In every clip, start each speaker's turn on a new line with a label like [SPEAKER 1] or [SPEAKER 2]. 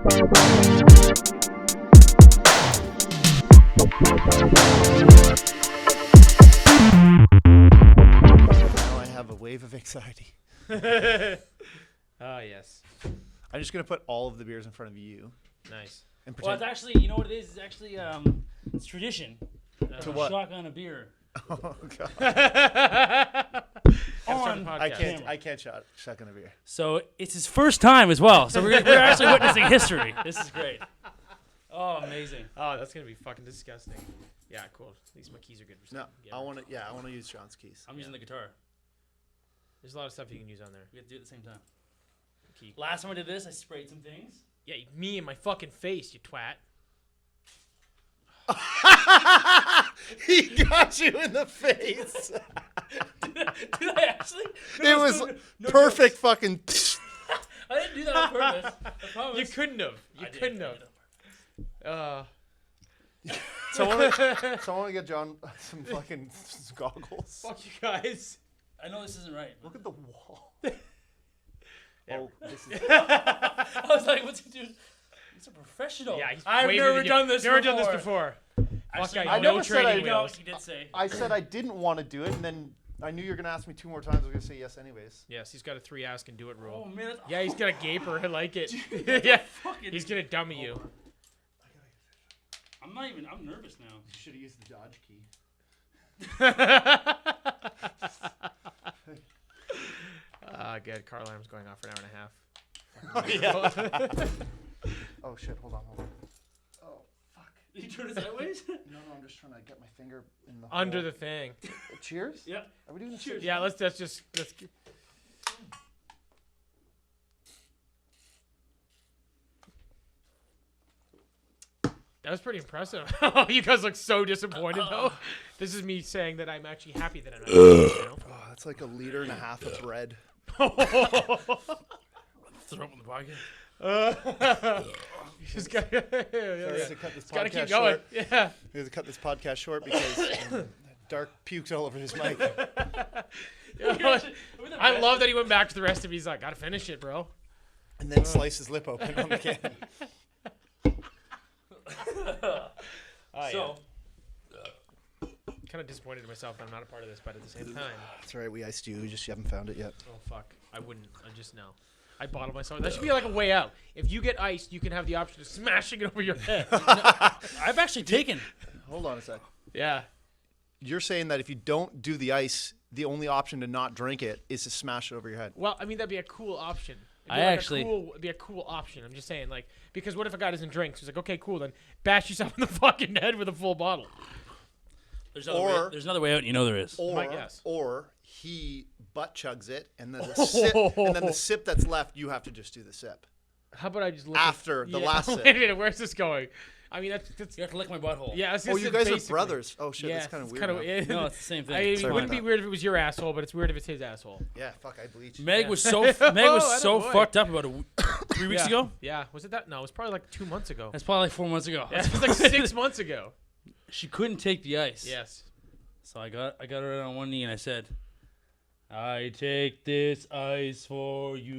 [SPEAKER 1] Now I have a wave of anxiety.
[SPEAKER 2] Oh, yes.
[SPEAKER 1] I'm just going to put all of the beers in front of you.
[SPEAKER 2] Nice.
[SPEAKER 1] And
[SPEAKER 3] Well,
[SPEAKER 1] pretend.
[SPEAKER 3] it's actually, you know what it is? It's actually, it's tradition.
[SPEAKER 1] To what?
[SPEAKER 3] Shotgun a beer.
[SPEAKER 1] Oh, God. I can't shotgun a beer.
[SPEAKER 3] So it's his first time as well. So we're actually witnessing history. This is great. Oh, amazing.
[SPEAKER 2] Oh, that's going to be fucking disgusting. Yeah, cool. At least my keys are good for
[SPEAKER 1] No,
[SPEAKER 2] something.
[SPEAKER 1] I want to use Sean's keys.
[SPEAKER 3] I'm using the guitar.
[SPEAKER 2] There's a lot of stuff you can use on there.
[SPEAKER 3] We have to do it at the same time.
[SPEAKER 2] Key.
[SPEAKER 3] Last time I did this, I sprayed some things.
[SPEAKER 2] Yeah, me in my fucking face, you twat.
[SPEAKER 1] He got you in the face.
[SPEAKER 3] Did I actually?
[SPEAKER 1] It was
[SPEAKER 3] no
[SPEAKER 1] perfect fucking.
[SPEAKER 3] I didn't do that on purpose. I promise.
[SPEAKER 2] You couldn't have. You
[SPEAKER 3] I did.
[SPEAKER 2] couldn't
[SPEAKER 3] I
[SPEAKER 2] have.
[SPEAKER 3] did.
[SPEAKER 1] Someone get John some fucking goggles.
[SPEAKER 2] Fuck you guys.
[SPEAKER 3] I know this isn't right.
[SPEAKER 1] Look at the wall.
[SPEAKER 2] Yeah.
[SPEAKER 1] Oh, this is.
[SPEAKER 3] I was like, what's he doing? He's a professional.
[SPEAKER 2] Yeah, he's
[SPEAKER 3] I've
[SPEAKER 2] way
[SPEAKER 3] never done this
[SPEAKER 2] Never
[SPEAKER 3] before.
[SPEAKER 2] done this before.
[SPEAKER 3] Actually,
[SPEAKER 2] Fuck,
[SPEAKER 1] I
[SPEAKER 2] no
[SPEAKER 1] never said
[SPEAKER 2] training
[SPEAKER 3] No,
[SPEAKER 2] wheels.
[SPEAKER 3] he did say.
[SPEAKER 1] I said I didn't want to do it, and then I knew you were gonna ask me 2 more times. I was gonna say yes anyways.
[SPEAKER 2] Yes, he's got a 3 ask and do it rule.
[SPEAKER 3] Oh man.
[SPEAKER 2] Yeah, he's got a gaper. I like it. Yeah,
[SPEAKER 3] Fucking.
[SPEAKER 2] he's gonna dummy you.
[SPEAKER 3] I'm not even. I'm nervous now.
[SPEAKER 1] You should have used the dodge key.
[SPEAKER 2] Good. Car alarm's going off for an hour and a half.
[SPEAKER 1] Oh yeah. Oh shit! Hold on. Oh fuck.
[SPEAKER 3] Did you turn it sideways?
[SPEAKER 1] No, I'm just trying to get my finger in the
[SPEAKER 2] Under
[SPEAKER 1] hole.
[SPEAKER 2] the thing.
[SPEAKER 1] Cheers.
[SPEAKER 3] Yeah.
[SPEAKER 1] Are we doing the
[SPEAKER 3] Cheers.
[SPEAKER 2] Yeah, let's. That was pretty impressive. You guys look so disappointed though. This is me saying that I'm actually happy that I'm not.
[SPEAKER 1] Oh, that's like 1.5 liters of bread.
[SPEAKER 3] Throw up in the pocket.
[SPEAKER 2] Just gotta,
[SPEAKER 1] Sorry to cut this
[SPEAKER 2] gotta keep
[SPEAKER 1] podcast
[SPEAKER 2] going.
[SPEAKER 1] short.
[SPEAKER 2] Yeah.
[SPEAKER 1] We have to cut this podcast short because Dark puked all over his mic.
[SPEAKER 2] I love that he went back to the rest of it. He's like, gotta finish it, bro.
[SPEAKER 1] And then slice his lip open on the can.
[SPEAKER 3] So,
[SPEAKER 2] Kind of disappointed in myself that I'm not a part of this, but at the same time,
[SPEAKER 1] That's all right. We iced you. You just haven't found it yet.
[SPEAKER 2] oh fuck, I wouldn't. I just know. I bottled myself. That should be like a way out. If you get iced, you can have the option of smashing it over your head.
[SPEAKER 3] I've actually taken.
[SPEAKER 1] Hold on a sec.
[SPEAKER 2] Yeah.
[SPEAKER 1] You're saying that if you don't do the ice, the only option to not drink it is to smash it over your head.
[SPEAKER 2] Well, I mean that'd be a cool option. It'd be a cool option. I'm just saying, like, because what if a guy doesn't drink? So he's like, okay, cool, then bash yourself in the fucking head with a full bottle.
[SPEAKER 3] There's another way out. You know there is.
[SPEAKER 1] Or,
[SPEAKER 2] My guess.
[SPEAKER 1] or he butt chugs it, and then the sip that's left, you have to just do the sip
[SPEAKER 2] How about I just look
[SPEAKER 1] after the last sip.
[SPEAKER 2] Wait a minute, where's this going? I mean, that's
[SPEAKER 3] You have to lick my butthole.
[SPEAKER 2] yeah. It's
[SPEAKER 1] Oh,
[SPEAKER 2] just
[SPEAKER 1] you guys are
[SPEAKER 2] basically-
[SPEAKER 1] brothers. Oh shit,
[SPEAKER 2] Yeah,
[SPEAKER 1] that's kind of
[SPEAKER 2] it's
[SPEAKER 1] weird.
[SPEAKER 2] kinda-
[SPEAKER 1] now.
[SPEAKER 3] No, it's the same thing.
[SPEAKER 2] I mean, it
[SPEAKER 1] Sorry
[SPEAKER 2] wouldn't
[SPEAKER 1] about
[SPEAKER 2] be
[SPEAKER 1] that.
[SPEAKER 2] weird if it was your asshole, but it's weird if it's his asshole.
[SPEAKER 1] Yeah, fuck, I bleached.
[SPEAKER 3] Meg
[SPEAKER 2] Yeah.
[SPEAKER 3] was so
[SPEAKER 2] Attaboy.
[SPEAKER 3] fucked up about 3 weeks
[SPEAKER 2] Yeah.
[SPEAKER 3] ago.
[SPEAKER 2] Yeah, was it that? No, it was probably like 2 months ago.
[SPEAKER 3] That's probably like 4 months ago.
[SPEAKER 2] Yeah, it was like 6 months ago.
[SPEAKER 3] She couldn't take the ice.
[SPEAKER 2] Yes.
[SPEAKER 3] So I got her on one knee and I said, "I take this ice for you."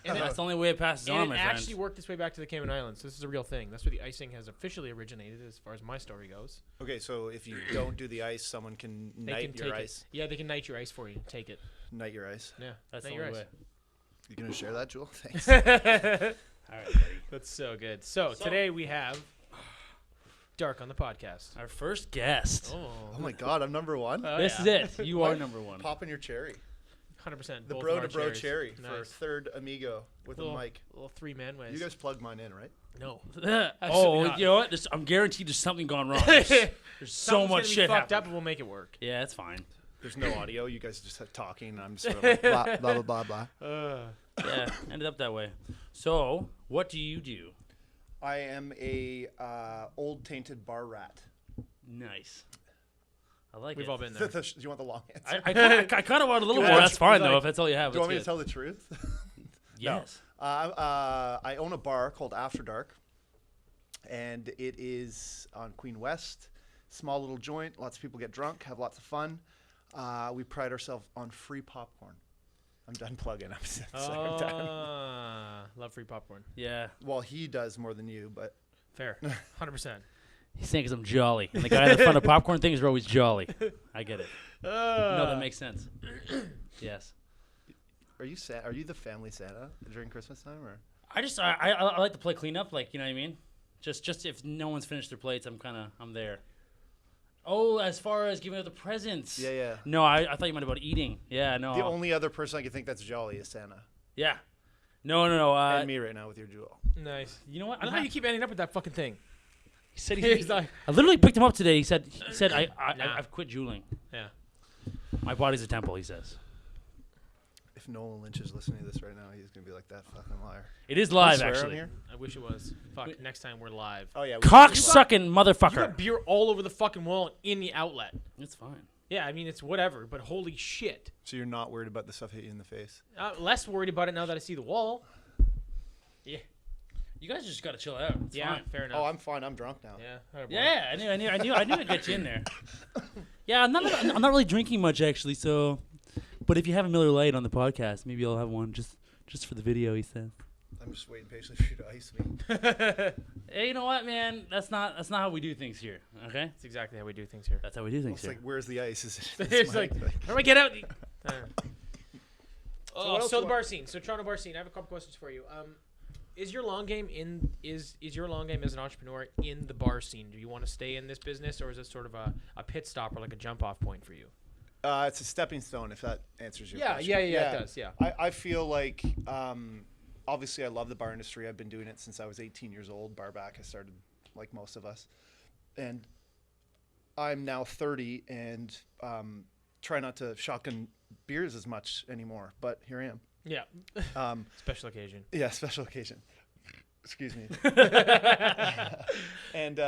[SPEAKER 3] And that's the only way it passes on,
[SPEAKER 2] And
[SPEAKER 3] my
[SPEAKER 2] it
[SPEAKER 3] friend.
[SPEAKER 2] actually worked its way back to the Cayman Islands. So this is a real thing. That's where the icing has officially originated, as far as my story goes.
[SPEAKER 1] Okay, so if you don't do the ice, someone can
[SPEAKER 2] They
[SPEAKER 1] knight
[SPEAKER 2] can
[SPEAKER 1] your
[SPEAKER 2] take
[SPEAKER 1] ice.
[SPEAKER 2] it. Yeah, they can knight your ice for you. Take it.
[SPEAKER 1] Knight your ice.
[SPEAKER 2] Yeah,
[SPEAKER 3] That's
[SPEAKER 2] knight
[SPEAKER 3] the
[SPEAKER 2] your
[SPEAKER 3] only
[SPEAKER 2] ice.
[SPEAKER 3] way.
[SPEAKER 1] You gonna share that, Jewel? Thanks.
[SPEAKER 3] All right, buddy.
[SPEAKER 2] That's so good. So today we have Dark on the podcast.
[SPEAKER 3] Our first guest.
[SPEAKER 1] Oh my God, I'm number one.
[SPEAKER 3] This is it. You are number one.
[SPEAKER 1] Popping your cherry.
[SPEAKER 2] 100%.
[SPEAKER 1] The
[SPEAKER 2] both
[SPEAKER 1] bro
[SPEAKER 2] of our
[SPEAKER 1] to bro
[SPEAKER 2] cherries.
[SPEAKER 1] cherry for
[SPEAKER 2] Nice.
[SPEAKER 1] third amigo with
[SPEAKER 2] Little,
[SPEAKER 1] a mic.
[SPEAKER 2] little 3-man ways.
[SPEAKER 1] You guys plug mine in, right?
[SPEAKER 2] No.
[SPEAKER 3] Oh,
[SPEAKER 2] Absolutely not.
[SPEAKER 3] you know what? I'm guaranteed there's something gone wrong. There's so
[SPEAKER 2] Something's
[SPEAKER 3] much
[SPEAKER 2] gonna be
[SPEAKER 3] shit
[SPEAKER 2] fucked up,
[SPEAKER 3] happening.
[SPEAKER 2] and we'll make it work.
[SPEAKER 3] Yeah, it's fine.
[SPEAKER 1] There's no audio. You guys just talking. And I'm just sort of like blah blah blah blah blah.
[SPEAKER 3] Yeah, ended up that way. So, what do you do?
[SPEAKER 1] I am a old tainted bar rat.
[SPEAKER 3] Nice. I like
[SPEAKER 1] We've
[SPEAKER 3] it.
[SPEAKER 1] all been there. Do you want the long answer?
[SPEAKER 3] I kind of want a little
[SPEAKER 1] Do
[SPEAKER 3] more.
[SPEAKER 1] you
[SPEAKER 3] That's
[SPEAKER 1] want-
[SPEAKER 3] fine,
[SPEAKER 1] like-
[SPEAKER 3] though, if that's all you have.
[SPEAKER 1] Do you want me to
[SPEAKER 3] That's
[SPEAKER 1] tell the truth?
[SPEAKER 3] good. Yes.
[SPEAKER 1] I own a bar called After Dark, and it is on Queen West. Small little joint. Lots of people get drunk, have lots of fun. We pride ourselves on free popcorn. I'm done plugging. I'm done.
[SPEAKER 2] Love love free popcorn.
[SPEAKER 3] Yeah.
[SPEAKER 1] Well, he does more than you, but
[SPEAKER 2] Fair. 100%.
[SPEAKER 3] He's saying because I'm jolly. And the guy in the front of popcorn things are always jolly. I get it. No, that makes sense. Yes.
[SPEAKER 1] are you the family Santa during Christmas time, or?
[SPEAKER 3] I like to play cleanup, like, you know what I mean? Just if no one's finished their plates, I'm there. Oh, as far as giving out the presents.
[SPEAKER 1] Yeah.
[SPEAKER 3] No, I thought you meant about eating. Yeah, no.
[SPEAKER 1] The only other person I can think that's jolly is Santa.
[SPEAKER 3] Yeah. No.
[SPEAKER 1] And me right now with your jewel.
[SPEAKER 2] Nice.
[SPEAKER 3] You know what?
[SPEAKER 2] I don't know how you keep ending up with that fucking thing.
[SPEAKER 3] He said
[SPEAKER 2] He's like,
[SPEAKER 3] I literally picked him up today. He said
[SPEAKER 2] Nah.
[SPEAKER 3] I've quit jeweling.
[SPEAKER 2] yeah.
[SPEAKER 3] My body's a temple, he says.
[SPEAKER 1] If Nolan Lynch is listening to this right now, he's gonna be like, that fucking liar.
[SPEAKER 3] It is
[SPEAKER 1] Can we
[SPEAKER 3] live,
[SPEAKER 1] swear on
[SPEAKER 3] actually.
[SPEAKER 1] here?
[SPEAKER 2] I wish it was. Fuck, next time we're live.
[SPEAKER 1] Oh yeah.
[SPEAKER 3] Cock-sucking
[SPEAKER 2] You
[SPEAKER 3] motherfucker.
[SPEAKER 2] got beer all over the fucking wall in the outlet.
[SPEAKER 3] It's fine.
[SPEAKER 2] Yeah, I mean, it's whatever, but holy shit.
[SPEAKER 1] So you're not worried about the stuff hitting you in the face?
[SPEAKER 2] Less worried about it now that I see the wall. Yeah.
[SPEAKER 3] You guys just gotta chill out. It's
[SPEAKER 2] Yeah,
[SPEAKER 3] fine.
[SPEAKER 2] fair enough.
[SPEAKER 1] Oh, I'm fine. I'm drunk now.
[SPEAKER 2] Yeah.
[SPEAKER 3] Yeah, I knew I'd get you in there. Yeah, I'm not really drinking much actually. So, but if you have a Miller Lite on the podcast, maybe I'll have one just for the video. He said.
[SPEAKER 1] I'm just waiting patiently for you to ice me.
[SPEAKER 3] Hey, you know what, man? That's not how we do things here. Okay,
[SPEAKER 2] That's exactly how we do things here.
[SPEAKER 3] that's how we do things
[SPEAKER 1] It's
[SPEAKER 3] here.
[SPEAKER 1] like, where's the ice? Is it?
[SPEAKER 2] It's like, how do I get out?
[SPEAKER 1] what else
[SPEAKER 2] So
[SPEAKER 1] you
[SPEAKER 2] the
[SPEAKER 1] want?
[SPEAKER 2] bar scene. So Toronto bar scene. I have a couple questions for you. Is your long game is your long game as an entrepreneur in the bar scene? Do you want to stay in this business, or is it sort of a pit stop or like a jump off point for you?
[SPEAKER 1] It's a stepping stone, if that answers your question.
[SPEAKER 2] Yeah, it does. Yeah.
[SPEAKER 1] I feel like, obviously, I love the bar industry. I've been doing it since I was 18 years old. Bar back, I started like most of us. And I'm now 30 and try not to shotgun beers as much anymore, but here I am.
[SPEAKER 2] Yeah. Special occasion.
[SPEAKER 1] Yeah, special occasion. Excuse me. And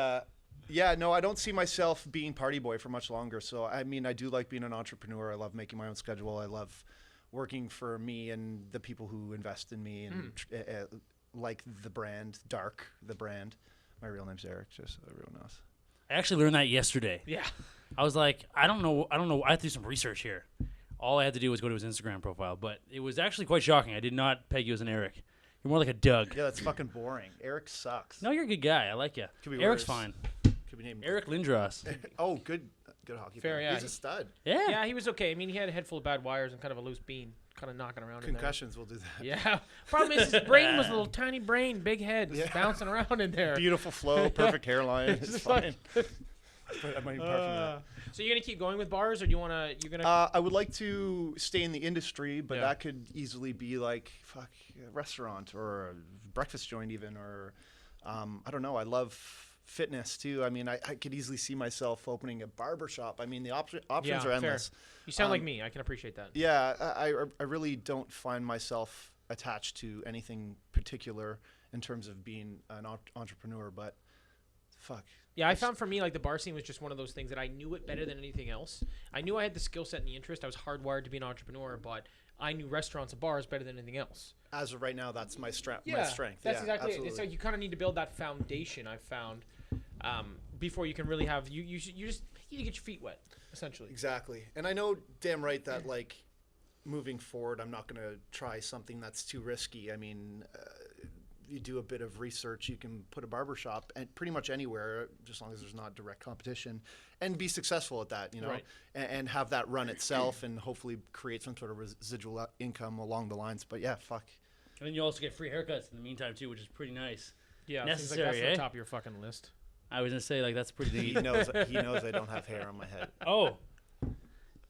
[SPEAKER 1] yeah, no, I don't see myself being party boy for much longer. So, I mean, I do like being an entrepreneur. I love making my own schedule. I love working for me and the people who invest in me and like the brand, Dark, the brand. My real name's Eric, just so everyone knows.
[SPEAKER 3] I actually learned that yesterday.
[SPEAKER 2] Yeah.
[SPEAKER 3] I was like, I don't know. I have to do some research here. All I had to do was go to his Instagram profile, but it was actually quite shocking. I did not peg you as an Eric. You're more like a Doug.
[SPEAKER 1] Yeah, that's fucking boring. Eric sucks.
[SPEAKER 3] No, you're a good guy. I like you.
[SPEAKER 1] Could be
[SPEAKER 3] Eric's
[SPEAKER 1] worse.
[SPEAKER 3] fine.
[SPEAKER 1] Could be named
[SPEAKER 3] Eric Lindros.
[SPEAKER 1] Oh, good hockey
[SPEAKER 2] Fair,
[SPEAKER 1] player.
[SPEAKER 2] yeah.
[SPEAKER 1] He's a stud.
[SPEAKER 3] Yeah.
[SPEAKER 2] Yeah, he was okay. I mean, he had a head full of bad wires and kind of a loose bean, kind of knocking around
[SPEAKER 1] Concussions will do that.
[SPEAKER 2] in there. Yeah. Problem is, his brain was a little tiny brain, big head, just
[SPEAKER 1] Yeah.
[SPEAKER 2] bouncing around in there.
[SPEAKER 1] Beautiful flow, perfect hairline. It's
[SPEAKER 2] just
[SPEAKER 1] fine. I might apart from that.
[SPEAKER 2] So you're gonna keep going with bars, or do you wanna? You're gonna.
[SPEAKER 1] I would like to stay in the industry, but
[SPEAKER 2] Yeah.
[SPEAKER 1] that could easily be like a restaurant or a breakfast joint even, or I don't know. I love fitness too. I mean, I could easily see myself opening a barber shop. I mean, the options
[SPEAKER 2] Yeah,
[SPEAKER 1] are
[SPEAKER 2] fair.
[SPEAKER 1] endless.
[SPEAKER 2] You sound like me. I can appreciate that.
[SPEAKER 1] Yeah, I really don't find myself attached to anything particular in terms of being an entrepreneur, but fuck.
[SPEAKER 2] Yeah, I found for me, like, the bar scene was just one of those things that I knew it better than anything else. I knew I had the skill set and the interest. I was hardwired to be an entrepreneur, but I knew restaurants and bars better than anything else.
[SPEAKER 1] As of right now, that's my strength.
[SPEAKER 2] Yeah,
[SPEAKER 1] My strength.
[SPEAKER 2] that's
[SPEAKER 1] Yeah,
[SPEAKER 2] exactly
[SPEAKER 1] absolutely.
[SPEAKER 2] it. So you kind of need to build that foundation, I've found, before you can really have, you just need to get your feet wet, essentially.
[SPEAKER 1] Exactly. And I know damn right that, like, moving forward, I'm not going to try something that's too risky. I mean, you do a bit of research, you can put a barber shop and pretty much anywhere, just as long as there's not direct competition, and be successful at that, you know,
[SPEAKER 2] Right.
[SPEAKER 1] and have that run itself and hopefully create some sort of residual income along the lines. But yeah, fuck.
[SPEAKER 3] And then you also get free haircuts in the meantime too, which is pretty nice.
[SPEAKER 2] Yeah, it seems like
[SPEAKER 3] Necessary,
[SPEAKER 2] that's the
[SPEAKER 3] eh?
[SPEAKER 2] top of your fucking list.
[SPEAKER 3] I was gonna say like that's pretty
[SPEAKER 1] He
[SPEAKER 3] neat.
[SPEAKER 1] knows I don't have hair on my head.
[SPEAKER 3] Oh,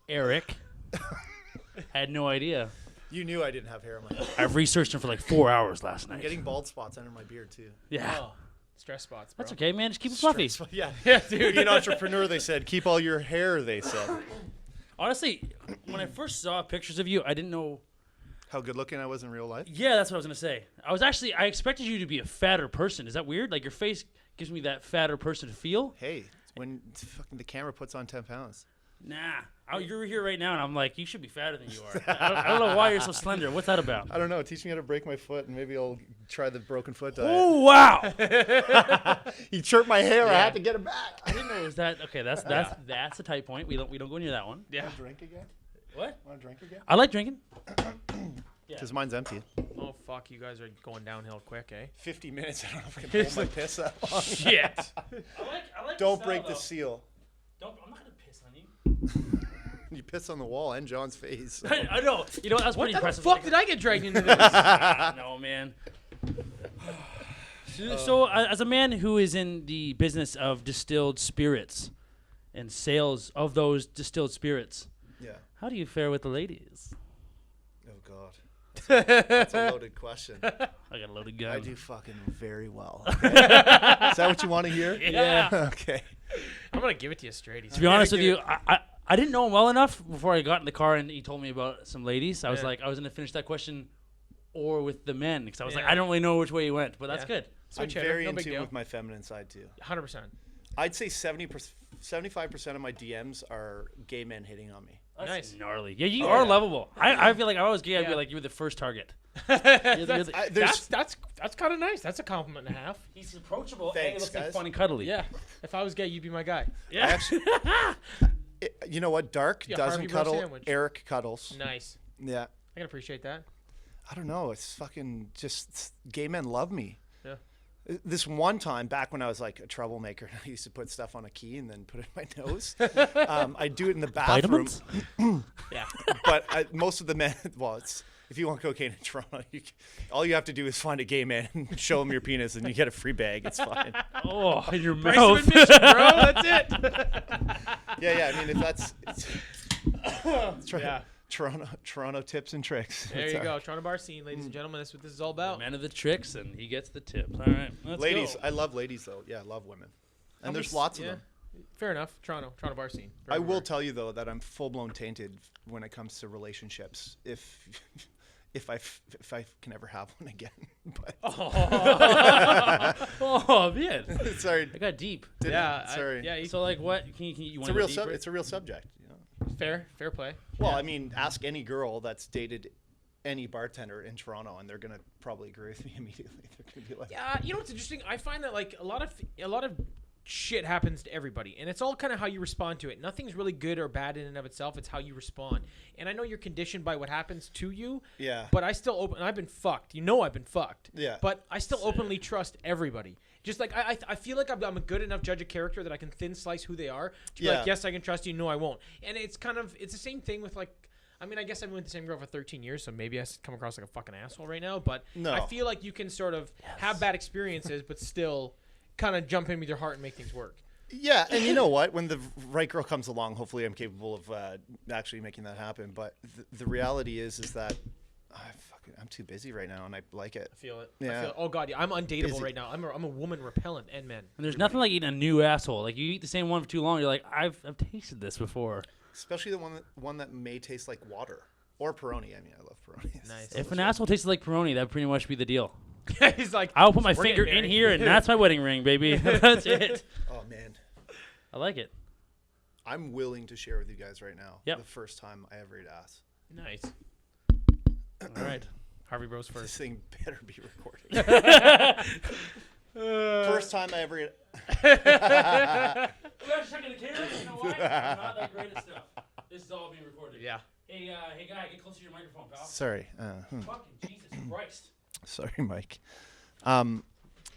[SPEAKER 3] Eric. Had no idea.
[SPEAKER 1] You knew I didn't have hair on my head.
[SPEAKER 3] I've researched him for like 4 hours last
[SPEAKER 1] I'm
[SPEAKER 3] night.
[SPEAKER 1] getting bald spots under my beard too.
[SPEAKER 3] Yeah.
[SPEAKER 2] Oh, stress spots, bro.
[SPEAKER 3] That's okay, man. Just keep it fluffy.
[SPEAKER 1] Yeah.
[SPEAKER 2] Yeah, dude.
[SPEAKER 1] Be an entrepreneur, they said. Keep all your hair, they said.
[SPEAKER 3] Honestly, when I first saw pictures of you, I didn't know.
[SPEAKER 1] How good looking I was in real life.
[SPEAKER 3] Yeah, that's what I was gonna say. I expected you to be a fatter person. Is that weird? Like your face gives me that fatter person feel.
[SPEAKER 1] Hey, it's when fucking the camera puts on 10 pounds.
[SPEAKER 3] Nah. You're here right now, and I'm like, you should be fatter than you are. I don't know why you're so slender. What's that about?
[SPEAKER 1] I don't know. Teach me how to break my foot, and maybe I'll try the broken foot diet.
[SPEAKER 3] Oh wow!
[SPEAKER 1] He chirped my hair. I
[SPEAKER 3] Yeah.
[SPEAKER 1] had to get it back.
[SPEAKER 3] I didn't know it was that. Okay, that's a tight point. We don't go near that one.
[SPEAKER 2] Yeah.
[SPEAKER 1] Want to drink again?
[SPEAKER 3] What?
[SPEAKER 1] Want to drink again?
[SPEAKER 3] I like drinking.
[SPEAKER 1] Because mine's empty.
[SPEAKER 2] Oh fuck! You guys are going downhill quick, eh?
[SPEAKER 1] 50 minutes. I don't know if I can hold my piss that long.
[SPEAKER 2] Shit.
[SPEAKER 3] I like
[SPEAKER 1] Don't break the seal.
[SPEAKER 3] I'm not gonna piss on you.
[SPEAKER 1] You piss on the wall and John's face.
[SPEAKER 3] I know. You know that was
[SPEAKER 2] What
[SPEAKER 3] pretty
[SPEAKER 2] the
[SPEAKER 3] impressive.
[SPEAKER 2] fuck did I get dragged into this?
[SPEAKER 3] No, man. So, as a man who is in the business of distilled spirits and sales of those distilled spirits,
[SPEAKER 1] Yeah.
[SPEAKER 3] how do you fare with the ladies?
[SPEAKER 1] Oh God. That's a loaded question.
[SPEAKER 3] I got a loaded gun.
[SPEAKER 1] I do fucking very well. Okay? Is that what you want to hear?
[SPEAKER 3] Yeah.
[SPEAKER 1] Okay.
[SPEAKER 2] I'm gonna give it to you straight.
[SPEAKER 3] To be honest with you, I didn't know him well enough before I got in the car and he told me about some ladies. I was like, I was going to finish that question or with the men because I was like, I don't really know which way he went, but that's good.
[SPEAKER 1] I'm
[SPEAKER 2] Switch hitter,
[SPEAKER 1] very
[SPEAKER 2] no
[SPEAKER 1] in
[SPEAKER 2] big
[SPEAKER 1] tune
[SPEAKER 2] deal.
[SPEAKER 1] with my feminine side too.
[SPEAKER 2] 100%.
[SPEAKER 1] I'd say 75% of my DMs are gay men hitting on me.
[SPEAKER 3] That's
[SPEAKER 2] Nice.
[SPEAKER 3] gnarly. Yeah, you are lovable. I feel like I was gay. I'd be
[SPEAKER 2] Yeah.
[SPEAKER 3] like, you were the first target.
[SPEAKER 2] That's
[SPEAKER 1] There's
[SPEAKER 2] kind of nice. That's a compliment and a half.
[SPEAKER 3] He's approachable
[SPEAKER 1] Thanks,
[SPEAKER 3] and he looks like
[SPEAKER 1] guys.
[SPEAKER 3] fun and cuddly.
[SPEAKER 2] Yeah. If I was gay, you'd be my guy.
[SPEAKER 3] Yeah.
[SPEAKER 1] I actually, you know what? Dark
[SPEAKER 2] Yeah,
[SPEAKER 1] doesn't
[SPEAKER 2] Harvey roast
[SPEAKER 1] cuddle.
[SPEAKER 2] sandwich.
[SPEAKER 1] Eric cuddles.
[SPEAKER 2] Nice.
[SPEAKER 1] Yeah.
[SPEAKER 2] I can appreciate that.
[SPEAKER 1] I don't know. It's fucking just gay men love me.
[SPEAKER 2] Yeah.
[SPEAKER 1] This one time back when I was like a troublemaker, I used to put stuff on a key and then put it in my nose. I'd do it in the bathroom.
[SPEAKER 3] Vitamins?
[SPEAKER 2] Yeah.
[SPEAKER 1] But most of the men, well, it's if you want cocaine in Toronto, all you have to do is find a gay man and show him your penis, and you get a free bag. It's fine.
[SPEAKER 3] Oh, in your
[SPEAKER 2] Price of
[SPEAKER 3] mouth.
[SPEAKER 2] admission, bro. That's it.
[SPEAKER 1] Yeah. I mean, if that's
[SPEAKER 2] Yeah.
[SPEAKER 1] Toronto tips and tricks.
[SPEAKER 2] There you go. Toronto bar scene, ladies and gentlemen. That's what this is all about.
[SPEAKER 3] Man of the tricks, and he gets the tips. All right. Let's
[SPEAKER 1] Ladies,
[SPEAKER 3] go.
[SPEAKER 1] I love ladies though. Yeah, I love women, and
[SPEAKER 2] How
[SPEAKER 1] there's
[SPEAKER 2] many
[SPEAKER 1] lots of
[SPEAKER 2] yeah.
[SPEAKER 1] them.
[SPEAKER 2] Fair enough. Toronto bar scene.
[SPEAKER 1] I will tell you though that I'm full blown tainted when it comes to relationships. If I can ever have one again. But
[SPEAKER 3] Oh, man.
[SPEAKER 1] sorry,
[SPEAKER 3] I got deep.
[SPEAKER 2] Yeah.
[SPEAKER 1] sorry.
[SPEAKER 2] Yeah.
[SPEAKER 3] So, like, what? Can you
[SPEAKER 1] It's
[SPEAKER 3] want
[SPEAKER 1] a real
[SPEAKER 3] to
[SPEAKER 1] it's a real subject. You know?
[SPEAKER 2] Fair play.
[SPEAKER 1] Well, I mean, ask any girl that's dated any bartender in Toronto, and they're gonna probably agree with me immediately. They're gonna be like,
[SPEAKER 2] Yeah. You know what's interesting? I find that like a lot of shit happens to everybody, and it's all kind of how you respond to it. Nothing's really good or bad in and of itself. It's how you respond. And I know you're conditioned by what happens to you.
[SPEAKER 1] Yeah.
[SPEAKER 2] But I still I've been fucked. You know I've been fucked.
[SPEAKER 1] Yeah.
[SPEAKER 2] But I still openly trust everybody. Just like I feel like I'm a good enough judge of character that I can thin slice who they are. To be
[SPEAKER 1] Yeah.
[SPEAKER 2] like, yes, I can trust you. No, I won't. And it's the same thing with like. I mean, I guess I've been with the same girl for 13 years, so maybe I come across like a fucking asshole right now. But
[SPEAKER 1] No.
[SPEAKER 2] I feel like you can sort of have bad experiences, but still kind of jump in with your heart and make things work.
[SPEAKER 1] Yeah, and you know what? When the right girl comes along, hopefully I'm capable of actually making that happen. But the reality is that I'm too busy right now, and I like it.
[SPEAKER 2] I feel it.
[SPEAKER 1] Yeah.
[SPEAKER 2] Oh god, yeah, I'm undateable
[SPEAKER 1] Busy.
[SPEAKER 2] right now. I'm a woman repellent and men.
[SPEAKER 3] And there's nothing like eating a new asshole. Like, you eat the same one for too long, you're like, I've tasted this before.
[SPEAKER 1] Especially the one that may taste like water or Peroni. I mean, I love Peroni. It's
[SPEAKER 2] Nice.
[SPEAKER 3] If an asshole tasted like Peroni, that'd pretty much be the deal.
[SPEAKER 2] He's like,
[SPEAKER 3] I'll put my
[SPEAKER 2] "We're
[SPEAKER 3] finger
[SPEAKER 2] getting
[SPEAKER 3] in
[SPEAKER 2] married."
[SPEAKER 3] here, and that's my wedding ring, baby. That's it.
[SPEAKER 1] Oh man,
[SPEAKER 3] I like it.
[SPEAKER 1] I'm willing to share with you guys right now.
[SPEAKER 3] Yep.
[SPEAKER 1] The first time I ever ate ass.
[SPEAKER 2] Nice.
[SPEAKER 3] All right.
[SPEAKER 2] Harvey Bros
[SPEAKER 1] This
[SPEAKER 2] first.
[SPEAKER 1] thing better be recording. First time I ever ate.
[SPEAKER 3] We're checking the camera. You know what? I'm not that great at stuff. This is all being recorded.
[SPEAKER 2] Yeah.
[SPEAKER 3] Hey, guy, get closer to your microphone, pal.
[SPEAKER 1] Sorry.
[SPEAKER 3] Fucking Jesus Christ.
[SPEAKER 1] Sorry, Mike.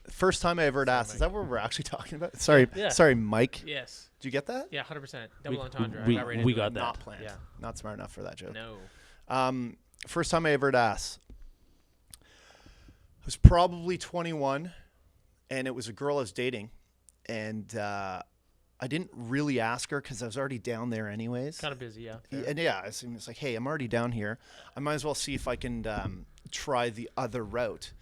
[SPEAKER 1] First time I ever ate ass. Is that what we're actually talking about? Sorry.
[SPEAKER 3] Yeah.
[SPEAKER 1] Sorry, Mike.
[SPEAKER 2] Yes.
[SPEAKER 1] Did you get that?
[SPEAKER 2] Yeah, 100%. Double entendre.
[SPEAKER 3] we
[SPEAKER 2] I got right
[SPEAKER 3] we
[SPEAKER 2] into
[SPEAKER 3] got
[SPEAKER 2] it.
[SPEAKER 3] that.
[SPEAKER 1] Not planned.
[SPEAKER 2] Yeah.
[SPEAKER 1] Not smart enough for that joke.
[SPEAKER 2] No.
[SPEAKER 1] First time I ever ate ass. I was probably 21, and it was a girl I was dating, and I didn't really ask her because I was already down there anyways.
[SPEAKER 2] Kind of busy, yeah.
[SPEAKER 1] And yeah, it's like, hey, I'm already down here. I might as well see if I can try the other route.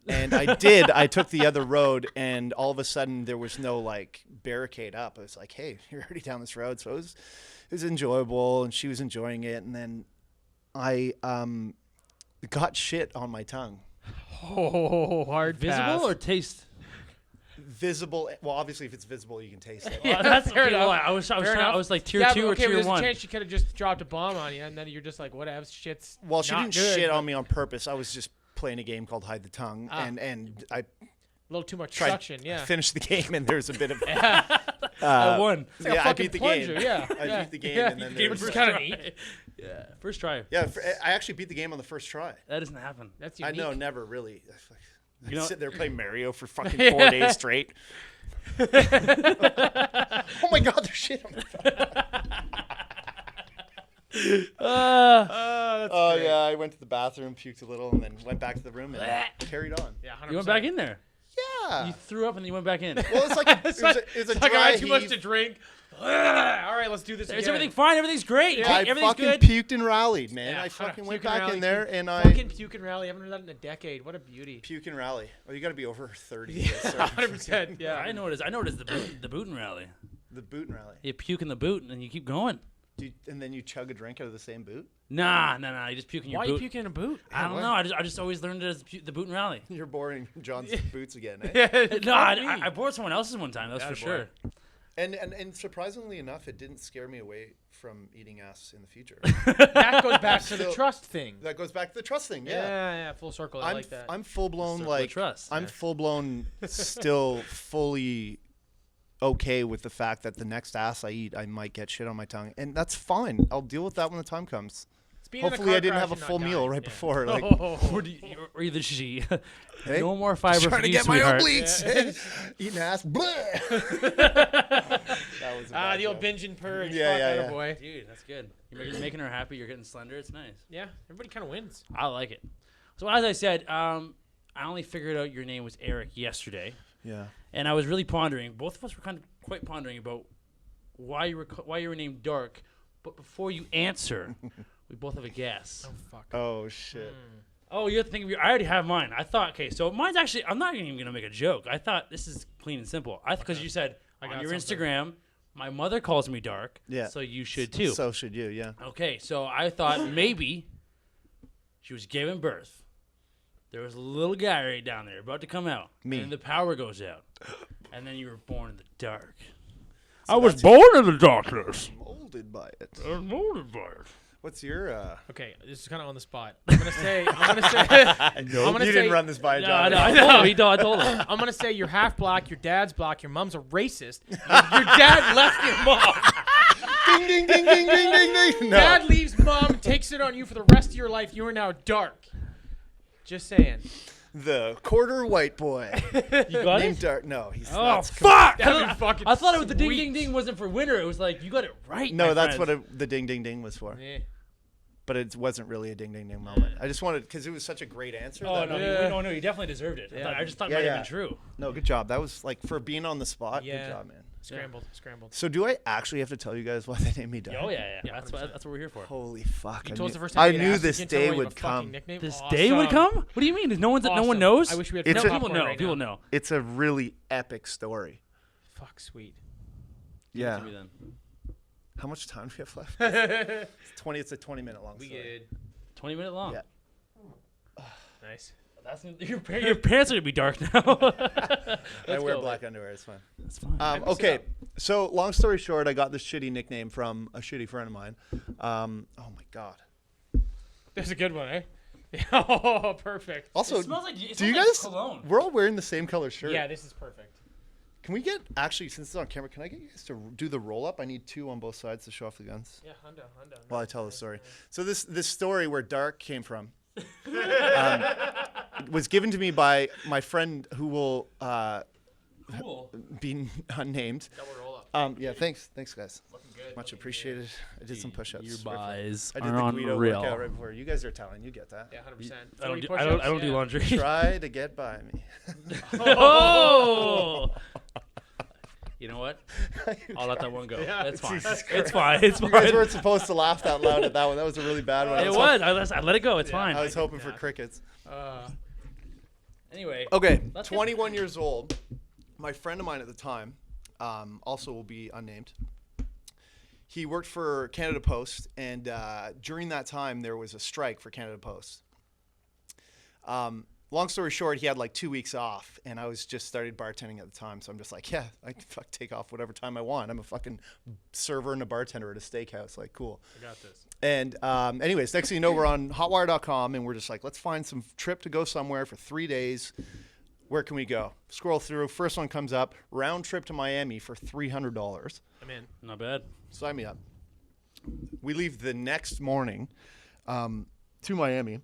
[SPEAKER 1] And I did. I took the other road, and all of a sudden there was no like barricade up. I was like, hey, you're already down this road, so it was enjoyable, and she was enjoying it. And then I got shit on my tongue.
[SPEAKER 2] Oh, hard
[SPEAKER 3] Visible
[SPEAKER 2] pass.
[SPEAKER 3] or taste?
[SPEAKER 1] Visible. Well, obviously, if it's visible, you can taste it.
[SPEAKER 2] Yeah,
[SPEAKER 3] That's
[SPEAKER 2] fair
[SPEAKER 3] okay.
[SPEAKER 2] enough.
[SPEAKER 3] Well, I was
[SPEAKER 2] Fair enough.
[SPEAKER 3] like tier
[SPEAKER 2] Yeah,
[SPEAKER 3] 2
[SPEAKER 2] but
[SPEAKER 3] or
[SPEAKER 2] okay,
[SPEAKER 3] tier
[SPEAKER 2] there's
[SPEAKER 3] 1.
[SPEAKER 2] a chance she could have just dropped a bomb on you, and then you're just like, whatever, shit's
[SPEAKER 1] Well, she
[SPEAKER 2] not
[SPEAKER 1] didn't
[SPEAKER 2] good,
[SPEAKER 1] shit
[SPEAKER 2] but
[SPEAKER 1] on me on purpose. I was just playing a game called Hide the Tongue, and I
[SPEAKER 2] a little too much
[SPEAKER 1] tried
[SPEAKER 2] suction,
[SPEAKER 1] to
[SPEAKER 2] yeah.
[SPEAKER 1] finish the game, and there was a bit of
[SPEAKER 3] I won.
[SPEAKER 2] It's like a
[SPEAKER 1] I
[SPEAKER 2] fucking
[SPEAKER 1] beat the
[SPEAKER 2] plunger,
[SPEAKER 1] game.
[SPEAKER 2] yeah.
[SPEAKER 1] I
[SPEAKER 2] yeah.
[SPEAKER 1] beat the game,
[SPEAKER 2] yeah.
[SPEAKER 1] and then
[SPEAKER 2] Which
[SPEAKER 1] there
[SPEAKER 2] is
[SPEAKER 1] was
[SPEAKER 2] kind of neat.
[SPEAKER 3] Yeah, first try.
[SPEAKER 1] Yeah, I actually beat the game on the first try.
[SPEAKER 3] That doesn't happen.
[SPEAKER 2] That's
[SPEAKER 1] I
[SPEAKER 2] unique.
[SPEAKER 1] know, never really.
[SPEAKER 3] You know-
[SPEAKER 1] Sit there playing Mario for fucking 4 days straight. Oh my god, there's shit on my phone. Oh yeah, I went to the bathroom, puked a little, and then went back to the room and carried on.
[SPEAKER 2] Yeah, 100%.
[SPEAKER 3] You went back in there.
[SPEAKER 1] Yeah.
[SPEAKER 3] You threw up and then you went back in.
[SPEAKER 1] Well, it's like it was a
[SPEAKER 2] Like I
[SPEAKER 1] dry
[SPEAKER 2] had too much
[SPEAKER 1] heave.
[SPEAKER 2] to drink. All right, let's do this
[SPEAKER 3] Is
[SPEAKER 2] again.
[SPEAKER 3] everything fine? Everything's great.
[SPEAKER 2] Yeah.
[SPEAKER 1] I
[SPEAKER 3] Everything's
[SPEAKER 1] fucking
[SPEAKER 3] good.
[SPEAKER 1] puked and rallied, man.
[SPEAKER 2] Yeah,
[SPEAKER 1] I fucking went
[SPEAKER 2] puke and
[SPEAKER 1] back
[SPEAKER 2] rally,
[SPEAKER 1] in there
[SPEAKER 2] puke-
[SPEAKER 1] and I
[SPEAKER 2] Fucking puke and rally. I haven't done that in a decade. What a beauty.
[SPEAKER 1] puke and rally. Well, you got to be over 30.
[SPEAKER 2] Yeah, 100%. Yeah.
[SPEAKER 3] I know it is. I know it is the boot and rally.
[SPEAKER 1] The boot and rally.
[SPEAKER 3] You puke in the boot and then you keep going.
[SPEAKER 1] And then you chug a drink out of the same boot.
[SPEAKER 3] Nah. You just puke in your
[SPEAKER 2] Why are
[SPEAKER 3] boot.
[SPEAKER 2] you puking in a boot?
[SPEAKER 3] I don't know. I just always learned it as the boot and rally.
[SPEAKER 1] You're boring John's boots again, eh?
[SPEAKER 2] Yeah.
[SPEAKER 3] No, I borrowed someone else's one time. That's for
[SPEAKER 2] Attaboy.
[SPEAKER 3] sure.
[SPEAKER 1] And surprisingly enough, it didn't scare me away from eating ass in the future.
[SPEAKER 2] That goes back to the
[SPEAKER 1] Still-
[SPEAKER 2] trust thing.
[SPEAKER 1] That goes back to the trust thing.
[SPEAKER 2] Yeah,
[SPEAKER 1] Yeah.
[SPEAKER 2] yeah, full circle. I like that.
[SPEAKER 1] I'm full blown
[SPEAKER 3] Circle of
[SPEAKER 1] like
[SPEAKER 3] trust.
[SPEAKER 1] I'm
[SPEAKER 3] Yeah.
[SPEAKER 1] full blown still fully okay with the fact that the next ass I eat I might get shit on my tongue, and that's fine. I'll deal with that when the time comes.
[SPEAKER 2] It's being in a
[SPEAKER 1] Hopefully
[SPEAKER 2] car
[SPEAKER 1] I didn't
[SPEAKER 2] crash
[SPEAKER 1] have a
[SPEAKER 2] and not
[SPEAKER 1] full meal
[SPEAKER 2] dying.
[SPEAKER 1] right
[SPEAKER 2] Yeah.
[SPEAKER 1] before. Like
[SPEAKER 3] Or either she.
[SPEAKER 1] Hey?
[SPEAKER 3] No more fiber
[SPEAKER 1] trying
[SPEAKER 3] for
[SPEAKER 1] to
[SPEAKER 3] you,
[SPEAKER 1] get my
[SPEAKER 3] sweetheart.
[SPEAKER 1] obliques. Eating ass. Bleh. That was a bad
[SPEAKER 2] The old
[SPEAKER 1] joke.
[SPEAKER 2] binge and purge.
[SPEAKER 1] Yeah,
[SPEAKER 2] Fuck,
[SPEAKER 1] yeah,
[SPEAKER 2] atta
[SPEAKER 1] yeah.
[SPEAKER 2] boy.
[SPEAKER 3] Dude, that's good. You're making her happy. You're getting slender. It's nice.
[SPEAKER 2] Yeah, everybody kind of wins.
[SPEAKER 3] I like it. So as I said, I only figured out your name was Eric yesterday,
[SPEAKER 1] Yeah.
[SPEAKER 3] and I was really pondering. Both of us were kind of quite pondering about why you were named Dark. But before you answer, we both have a guess.
[SPEAKER 2] Oh fuck.
[SPEAKER 1] Oh shit.
[SPEAKER 3] Oh, you're thinking. I already have mine. I thought. Okay, so mine's actually. I'm not even gonna make a joke. I thought this is clean and simple. Because you said
[SPEAKER 2] I
[SPEAKER 3] on
[SPEAKER 2] got
[SPEAKER 3] your
[SPEAKER 2] something.
[SPEAKER 3] Instagram, my mother calls me Dark.
[SPEAKER 1] Yeah.
[SPEAKER 3] So you should too.
[SPEAKER 1] So should you? Yeah.
[SPEAKER 3] Okay, so I thought maybe she was giving birth. There was a little guy right down there about to come out.
[SPEAKER 1] Me.
[SPEAKER 3] And the power goes out. And then you were born in the dark.
[SPEAKER 1] So
[SPEAKER 3] I was
[SPEAKER 1] that's-
[SPEAKER 3] born in the darkness.
[SPEAKER 1] Molded by it.
[SPEAKER 3] I was molded by it.
[SPEAKER 1] What's your?
[SPEAKER 2] Okay, this is kind of on the spot. I'm gonna say. I'm gonna
[SPEAKER 1] you
[SPEAKER 2] say,
[SPEAKER 1] didn't run this by
[SPEAKER 3] No,
[SPEAKER 1] John.
[SPEAKER 3] no, I told him.
[SPEAKER 2] I'm gonna say you're half black. Your dad's black. Your mom's a racist. Your dad left your mom.
[SPEAKER 1] Ding ding ding ding ding ding ding. No.
[SPEAKER 2] Dad leaves mom, takes it on you for the rest of your life. You are now dark. Just saying.
[SPEAKER 1] The quarter white boy.
[SPEAKER 3] You got
[SPEAKER 1] Named
[SPEAKER 3] it?
[SPEAKER 1] Dark. No, he's
[SPEAKER 3] Oh,
[SPEAKER 1] not.
[SPEAKER 3] fuck!
[SPEAKER 2] That'd be fucking
[SPEAKER 3] I thought it was the ding,
[SPEAKER 2] sweet.
[SPEAKER 3] ding, ding wasn't for winter. It was like, you got it right.
[SPEAKER 1] No,
[SPEAKER 3] my
[SPEAKER 1] that's
[SPEAKER 3] friend.
[SPEAKER 1] what the ding ding ding was for.
[SPEAKER 2] Yeah.
[SPEAKER 1] But it wasn't really a ding ding ding moment. I just wanted because it was such a great answer.
[SPEAKER 3] Oh,
[SPEAKER 1] that
[SPEAKER 3] no,
[SPEAKER 2] Yeah.
[SPEAKER 3] no, you definitely deserved it.
[SPEAKER 2] Yeah.
[SPEAKER 3] I just thought
[SPEAKER 1] Yeah,
[SPEAKER 3] it might
[SPEAKER 1] yeah.
[SPEAKER 3] have been true.
[SPEAKER 1] No, good job. That was like for being on the spot.
[SPEAKER 2] Yeah.
[SPEAKER 1] Good job, man.
[SPEAKER 2] Scrambled.
[SPEAKER 1] So do I actually have to tell you guys why they named me Dark?
[SPEAKER 3] Oh, yeah.
[SPEAKER 2] Yeah,
[SPEAKER 3] That's
[SPEAKER 2] 100%.
[SPEAKER 3] what we're here for.
[SPEAKER 1] Holy fuck!
[SPEAKER 2] You
[SPEAKER 1] I
[SPEAKER 2] told us
[SPEAKER 1] knew,
[SPEAKER 2] the first time
[SPEAKER 1] I
[SPEAKER 2] you get
[SPEAKER 1] knew
[SPEAKER 2] asked, you
[SPEAKER 1] this
[SPEAKER 2] can't tell
[SPEAKER 1] day
[SPEAKER 2] me you have
[SPEAKER 1] would
[SPEAKER 2] a fucking
[SPEAKER 1] come.
[SPEAKER 2] nickname?
[SPEAKER 3] This
[SPEAKER 2] Awesome.
[SPEAKER 3] day would come? What do you mean? No one
[SPEAKER 2] Awesome.
[SPEAKER 3] knows?
[SPEAKER 2] I wish we had
[SPEAKER 1] It's
[SPEAKER 2] no
[SPEAKER 1] a-
[SPEAKER 3] People
[SPEAKER 2] popcorn
[SPEAKER 3] know.
[SPEAKER 2] right
[SPEAKER 3] People
[SPEAKER 2] now.
[SPEAKER 3] know.
[SPEAKER 1] It's a really epic story.
[SPEAKER 2] Fuck, sweet.
[SPEAKER 1] Yeah.
[SPEAKER 3] Give me then.
[SPEAKER 1] How much time do we have left? It's 20. It's a 20-minute long
[SPEAKER 2] We
[SPEAKER 1] story.
[SPEAKER 2] good.
[SPEAKER 3] 20-minute long.
[SPEAKER 1] Yeah.
[SPEAKER 2] Nice.
[SPEAKER 3] That's your pants are gonna be dark now.
[SPEAKER 1] I wear black underwear. It's fine.
[SPEAKER 3] That's fine.
[SPEAKER 2] mix it
[SPEAKER 1] Okay,
[SPEAKER 2] up.
[SPEAKER 1] so long story short, I got this shitty nickname from a shitty friend of mine. Oh my god.
[SPEAKER 2] That's a good one, eh? Oh, perfect.
[SPEAKER 1] Also,
[SPEAKER 3] It smells like- it
[SPEAKER 1] do you
[SPEAKER 3] smells like
[SPEAKER 1] guys?
[SPEAKER 3] cologne.
[SPEAKER 1] We're all wearing the same color shirt.
[SPEAKER 2] Yeah, this is perfect.
[SPEAKER 1] Can we get actually since it's on camera? Can I get you guys to do the roll up? I need 2 on both sides to show off the guns
[SPEAKER 2] Yeah, Honda.
[SPEAKER 1] while I tell the story. So this story where Dark came from was given to me by my friend who will
[SPEAKER 3] Cool.
[SPEAKER 1] be unnamed.
[SPEAKER 2] Double roll up.
[SPEAKER 1] Yeah, thanks guys.
[SPEAKER 2] Looking good.
[SPEAKER 1] Much appreciated. I did some push-ups.
[SPEAKER 3] Your
[SPEAKER 1] for fun.
[SPEAKER 3] buys
[SPEAKER 1] I did
[SPEAKER 3] are
[SPEAKER 1] the Guido
[SPEAKER 3] unreal.
[SPEAKER 1] workout right before. You guys are Italian. You get that.
[SPEAKER 2] Yeah, 100%.
[SPEAKER 3] I don't
[SPEAKER 2] 40
[SPEAKER 3] do, I don't, I don't
[SPEAKER 2] push-ups,
[SPEAKER 3] do
[SPEAKER 2] yeah.
[SPEAKER 3] laundry.
[SPEAKER 1] Try to get by me.
[SPEAKER 3] Oh! You know what? I'll let that one go.
[SPEAKER 2] Yeah.
[SPEAKER 3] That's fine.
[SPEAKER 1] Jesus
[SPEAKER 3] It's fine. It's
[SPEAKER 1] You guys
[SPEAKER 3] fine.
[SPEAKER 1] weren't supposed to laugh that loud at that one. That was a really bad one.
[SPEAKER 3] It was. I let it go. It's fine.
[SPEAKER 1] I was hoping for crickets.
[SPEAKER 3] Anyway.
[SPEAKER 1] Okay,
[SPEAKER 3] Let's get-
[SPEAKER 1] 21 years old. My friend of mine at the time, also will be unnamed. He worked for Canada Post, and during that time, there was a strike for Canada Post. Long story short, he had like 2 weeks off, and I was just started bartending at the time, so I'm just like, yeah, I can take off whatever time I want. I'm a fucking server and a bartender at a steakhouse. Like, cool.
[SPEAKER 2] I got this.
[SPEAKER 1] And anyways, next thing you know, we're on hotwire.com, and we're just like, let's find some trip to go somewhere for 3 days. Where can we go? Scroll through. First one comes up, round trip to Miami for $300.
[SPEAKER 2] I'm in.
[SPEAKER 3] Not bad.
[SPEAKER 1] Sign me up. We leave the next morning to Miami.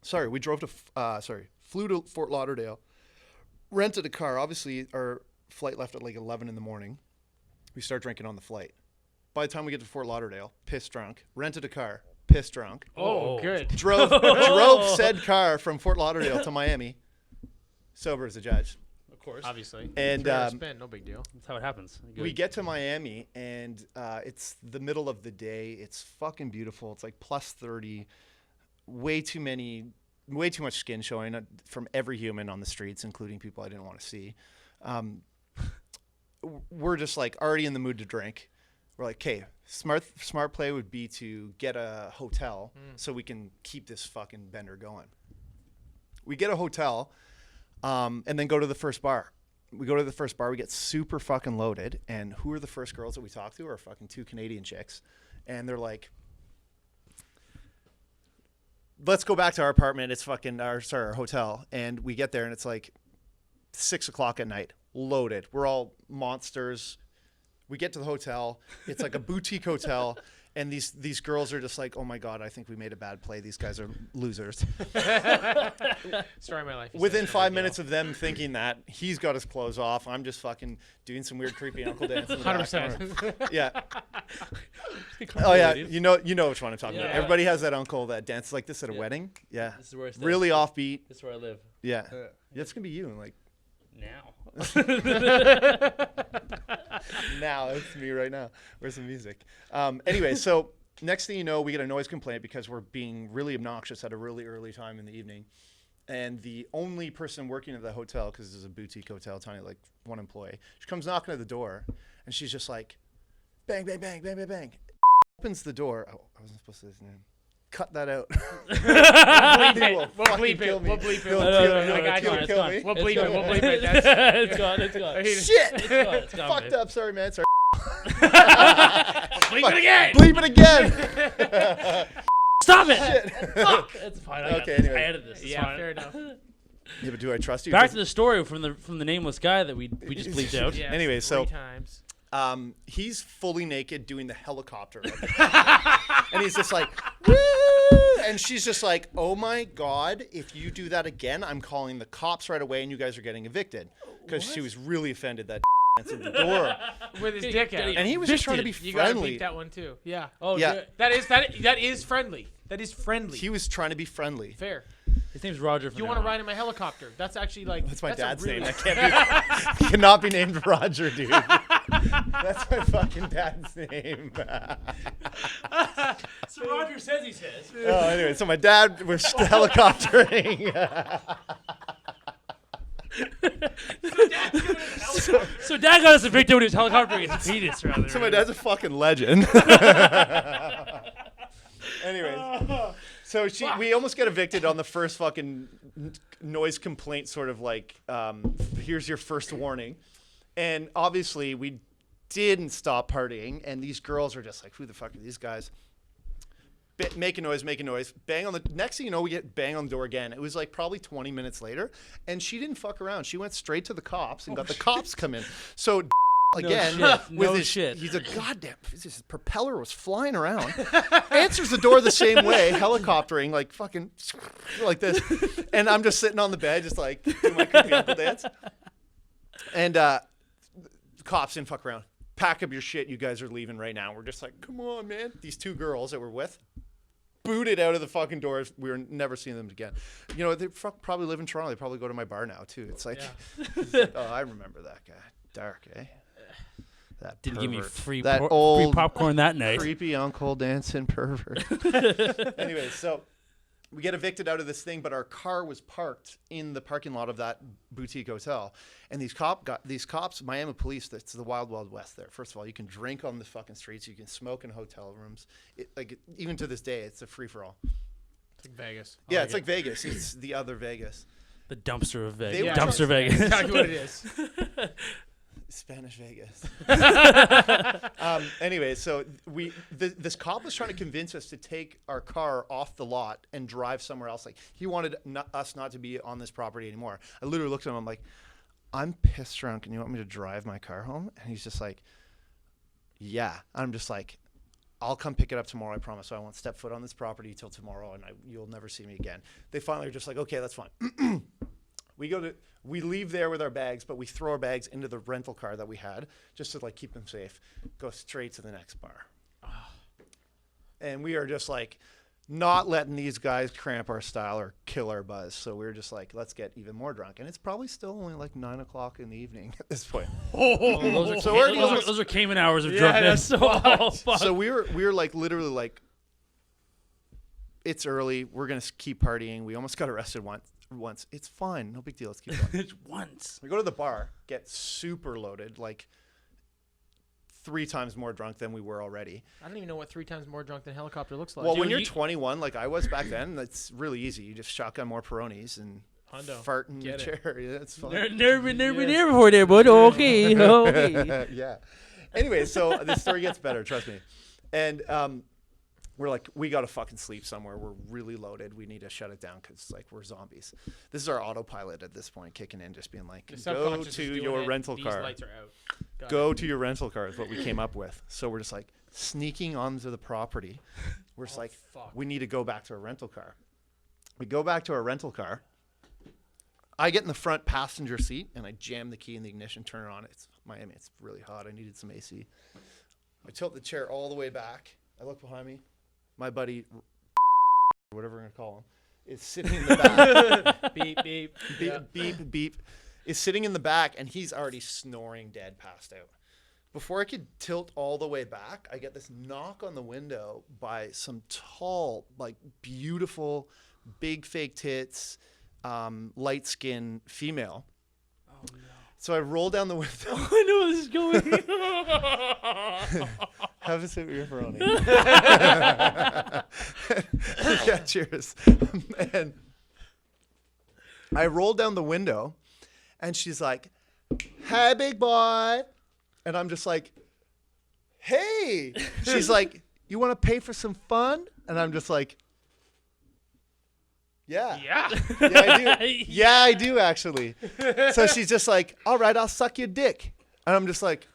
[SPEAKER 1] Sorry, we drove to, flew to Fort Lauderdale, rented a car. Obviously, our flight left at like 11 in the morning. We start drinking on the flight. By the time we get to Fort Lauderdale, pissed drunk, rented a car, pissed drunk.
[SPEAKER 2] Oh, good.
[SPEAKER 1] Drove said car from Fort Lauderdale to Miami, sober as a judge.
[SPEAKER 3] Of course.
[SPEAKER 2] Obviously.
[SPEAKER 1] And
[SPEAKER 2] spin, no big deal.
[SPEAKER 3] That's how it happens. Good.
[SPEAKER 1] we get to Miami, and it's the middle of the day. It's fucking beautiful. It's like plus 30. Way too much skin showing from every human on the streets, including people I didn't want to see. We're just like already in the mood to drink. We're like, okay, smart play would be to get a hotel so we can keep this fucking bender going. We get a hotel, and then go to the first bar. We go to the first bar. We get super fucking loaded. And who are the first girls that we talk to? Are fucking 2 Canadian chicks. And they're like, let's go back to our apartment. It's fucking our hotel. And we get there, and it's like 6 o'clock at night, loaded. We're all monsters. We get to the hotel. It's like a boutique hotel. And these girls are just like, oh my God, I think we made a bad play. These guys are losers.
[SPEAKER 2] Story of my life.
[SPEAKER 1] Within 5 minutes of them thinking that, he's got his clothes off. I'm just fucking doing some weird, creepy uncle dance.
[SPEAKER 2] 100%.
[SPEAKER 1] Yeah. Oh yeah, you know which one I'm talking about. Everybody has that uncle that dances like this at a wedding. Yeah.
[SPEAKER 3] This is where I stay.
[SPEAKER 1] Really offbeat.
[SPEAKER 3] This is where I live.
[SPEAKER 1] Yeah. It's gonna be you. Like
[SPEAKER 3] Now.
[SPEAKER 1] now it's me right now. Where's the music? Anyway, so next thing you know, we get a noise complaint because we're being really obnoxious at a really early time in the evening. And the only person working at the hotel, because this is a boutique hotel, tiny, like one employee, she comes knocking at the door, and she's just like, bang, bang, bang, bang, bang, bang. Opens the door. Oh, I wasn't supposed to say his name. Cut that out.
[SPEAKER 2] We'll bleep it. We'll bleep it. I got you.
[SPEAKER 3] It's gone.
[SPEAKER 2] We'll bleep it. We'll bleep it.
[SPEAKER 3] It's gone. It's gone.
[SPEAKER 1] Shit!
[SPEAKER 3] It's gone,
[SPEAKER 1] Fucked
[SPEAKER 3] babe.
[SPEAKER 1] up. Sorry, man. Sorry.
[SPEAKER 2] Bleep it again.
[SPEAKER 1] Bleep it again.
[SPEAKER 3] Stop it! Fuck! It's fine.
[SPEAKER 1] Okay, anyway.
[SPEAKER 3] I edited this. It's
[SPEAKER 2] Yeah,
[SPEAKER 3] fine.
[SPEAKER 2] fair enough.
[SPEAKER 1] Yeah, but do I trust you?
[SPEAKER 3] Back to the story from the nameless guy that we just bleeped out.
[SPEAKER 2] Yes,
[SPEAKER 1] Anyway,
[SPEAKER 2] 3
[SPEAKER 1] so-
[SPEAKER 2] times.
[SPEAKER 1] He's fully naked doing the helicopter. And he's just like, woo! And she's just like, oh my God, if you do that again, I'm calling the cops right away and you guys are getting evicted. Because she was really offended that answered the door.
[SPEAKER 2] With his dick out.
[SPEAKER 1] And he was just trying to be
[SPEAKER 2] You gotta
[SPEAKER 1] friendly.
[SPEAKER 2] beat that one too. Yeah.
[SPEAKER 3] Oh,
[SPEAKER 1] Yeah.
[SPEAKER 3] good.
[SPEAKER 2] That is friendly. That is friendly.
[SPEAKER 1] He was trying to be friendly.
[SPEAKER 2] Fair.
[SPEAKER 3] His name's Roger.
[SPEAKER 2] You want to ride in my helicopter? That's actually like.
[SPEAKER 1] That's my dad's
[SPEAKER 2] a really,
[SPEAKER 1] name. I can't be, cannot be named Roger, dude. That's my fucking dad's name.
[SPEAKER 3] So Roger says he says.
[SPEAKER 1] Oh, anyway, so my dad was helicoptering.
[SPEAKER 3] So Dad got us evicted when he was helicoptering his penis, rather.
[SPEAKER 1] So my dad's a fucking legend. Anyways, so we almost get evicted on the first fucking noise complaint, sort of like, here's your first warning. And obviously we didn't stop partying, and these girls are just like, who the fuck are these guys? Make a noise. Bang on the. Next thing you know, we get bang on the door again. It was like probably 20 minutes later, and she didn't fuck around. She went straight to the cops and got the cops come in. So again, with his
[SPEAKER 3] shit.
[SPEAKER 1] He's a goddamn. His propeller was flying around. Answers the door the same way, helicoptering like fucking like this, and I'm just sitting on the bed, just like doing my creepy uncle dance. And the cops didn't fuck around. Pack up your shit. You guys are leaving right now. We're just like, come on, man. These 2 girls that we're with booted out of the fucking doors. We were never seeing them again. You know, they probably live in Toronto. They probably go to my bar now, too. It's like, oh, I remember that guy. Dark, eh? That
[SPEAKER 3] Didn't give me
[SPEAKER 1] pervert.
[SPEAKER 3] free
[SPEAKER 1] that
[SPEAKER 3] free
[SPEAKER 1] old
[SPEAKER 3] popcorn that night.
[SPEAKER 1] creepy uncle dancing pervert. Anyway, so we get evicted out of this thing, but our car was parked in the parking lot of that boutique hotel. And these cops, Miami police, that's the wild, wild west there. First of all, you can drink on the fucking streets. You can smoke in hotel rooms. Even to this day, it's a free-for-all.
[SPEAKER 2] It's like Vegas.
[SPEAKER 1] Yeah, it's like Vegas. It's the other Vegas.
[SPEAKER 3] The dumpster of Vegas.
[SPEAKER 1] They were
[SPEAKER 3] Dumpster Vegas.
[SPEAKER 2] Exactly what it is.
[SPEAKER 1] Spanish Vegas. Anyway, so this cop was trying to convince us to take our car off the lot and drive somewhere else. Like, he wanted us not to be on this property anymore. I literally looked at him. I'm like, I'm pissed drunk, and you want me to drive my car home? And he's just like, yeah. I'm just like, I'll come pick it up tomorrow. I promise. So I won't step foot on this property till tomorrow, and you'll never see me again. They finally are just like, okay, that's fine. We leave there with our bags, but we throw our bags into the rental car that we had just to like keep them safe. Go straight to the next bar. And we are just like not letting these guys cramp our style or kill our buzz. So we were just like, let's get even more drunk. And it's probably still only like 9 o'clock in the evening at this point.
[SPEAKER 3] Those are Cayman hours of drunkenness.
[SPEAKER 1] So we were like literally like, it's early. We're going to keep partying. We almost got arrested once. It's fine. No big deal. Let's keep going.
[SPEAKER 3] It's once.
[SPEAKER 1] We go to the bar, get super loaded, like 3 times more drunk than we were already.
[SPEAKER 2] I don't even know what 3 times more drunk than helicopter looks like.
[SPEAKER 1] Well, when you're 21, like I was back then, that's really easy. You just shotgun more Peronis and fart in your chair. Yeah, it's fun.
[SPEAKER 3] Never been there before there, bud. Okay.
[SPEAKER 1] Yeah. Anyway, so the story gets better, trust me. And we're like, we got to fucking sleep somewhere. We're really loaded. We need to shut it down because like we're zombies. This is our autopilot at this point kicking in, just being like, go to your rental car.
[SPEAKER 2] These lights are out.
[SPEAKER 1] Go to your rental car is what we came up with. So we're just like sneaking onto the property. We're just we need to go back to our rental car. We go back to our rental car. I get in the front passenger seat and I jam the key in the ignition, turn it on. It's Miami. It's really hot. I needed some AC. I tilt the chair all the way back. I look behind me. My buddy, whatever we're going to call him, is sitting in the back.
[SPEAKER 2] Beep, beep.
[SPEAKER 1] Beep, beep, beep. Is sitting in the back, and he's already snoring dead, passed out. Before I could tilt all the way back, I get this knock on the window by some tall, like beautiful, big fake tits, light skin female.
[SPEAKER 3] Oh, no.
[SPEAKER 1] So I roll down the window.
[SPEAKER 3] I know where this is going.
[SPEAKER 1] Have a sip of your Peroni. Yeah, cheers. And I roll down the window, and she's like, "Hey, big boy." And I'm just like, "Hey." She's like, "You want to pay for some fun?" And I'm just like, "Yeah.
[SPEAKER 2] Yeah.
[SPEAKER 1] Yeah, I do. Yeah, I do, actually." So she's just like, "All right, I'll suck your dick." And I'm just like,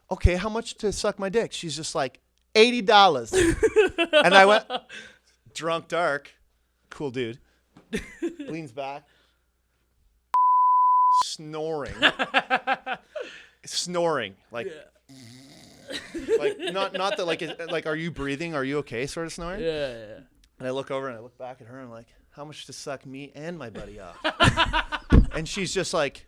[SPEAKER 1] "Okay, how much to suck my dick?" She's just like, $80. And I went, drunk dark, cool dude, leans back, snoring, like, like not that like, are you breathing? Are you okay? Sort of snoring.
[SPEAKER 3] Yeah.
[SPEAKER 1] And I look over and I look back at her and I'm like, how much to suck me and my buddy off? And she's just like,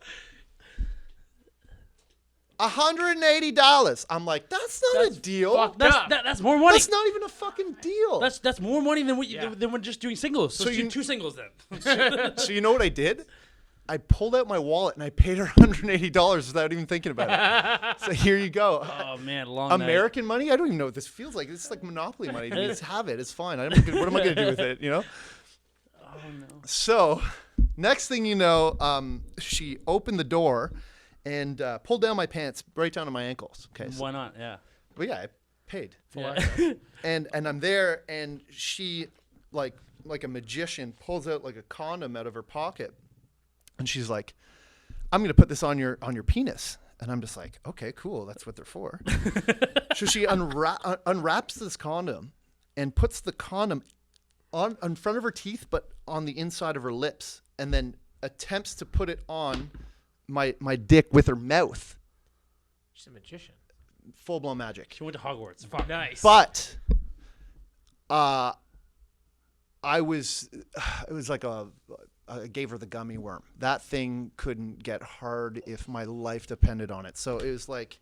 [SPEAKER 1] $180. I'm like, that's not a deal.
[SPEAKER 3] That's more money.
[SPEAKER 1] That's not even a fucking deal.
[SPEAKER 3] That's more money than than when just doing singles. So you 2 singles then.
[SPEAKER 1] So you know what I did? I pulled out my wallet and I paid her $180 without even thinking about it. So here you go.
[SPEAKER 3] Oh man, long
[SPEAKER 1] American money? I don't even know what this feels like. It's like Monopoly money. I just have it. It's fine. What am I going to do with it? You know?
[SPEAKER 3] Oh no.
[SPEAKER 1] So next thing you know, she opened the door and pulled down my pants right down to my ankles. Okay.
[SPEAKER 3] Why not? Yeah.
[SPEAKER 1] But yeah, I paid.
[SPEAKER 3] Yeah.
[SPEAKER 1] And I'm there, and she, like a magician, pulls out like a condom out of her pocket, and she's like, "I'm gonna put this on your penis." And I'm just like, "Okay, cool. That's what they're for." So she unwraps this condom and puts the condom in front of her teeth, but on the inside of her lips, and then attempts to put it on my dick with her mouth.
[SPEAKER 2] She's a magician.
[SPEAKER 1] Full blown magic.
[SPEAKER 3] She went to Hogwarts. Fuck.
[SPEAKER 2] Nice.
[SPEAKER 1] But it was like I gave her the gummy worm. That thing couldn't get hard if my life depended on it. So it was like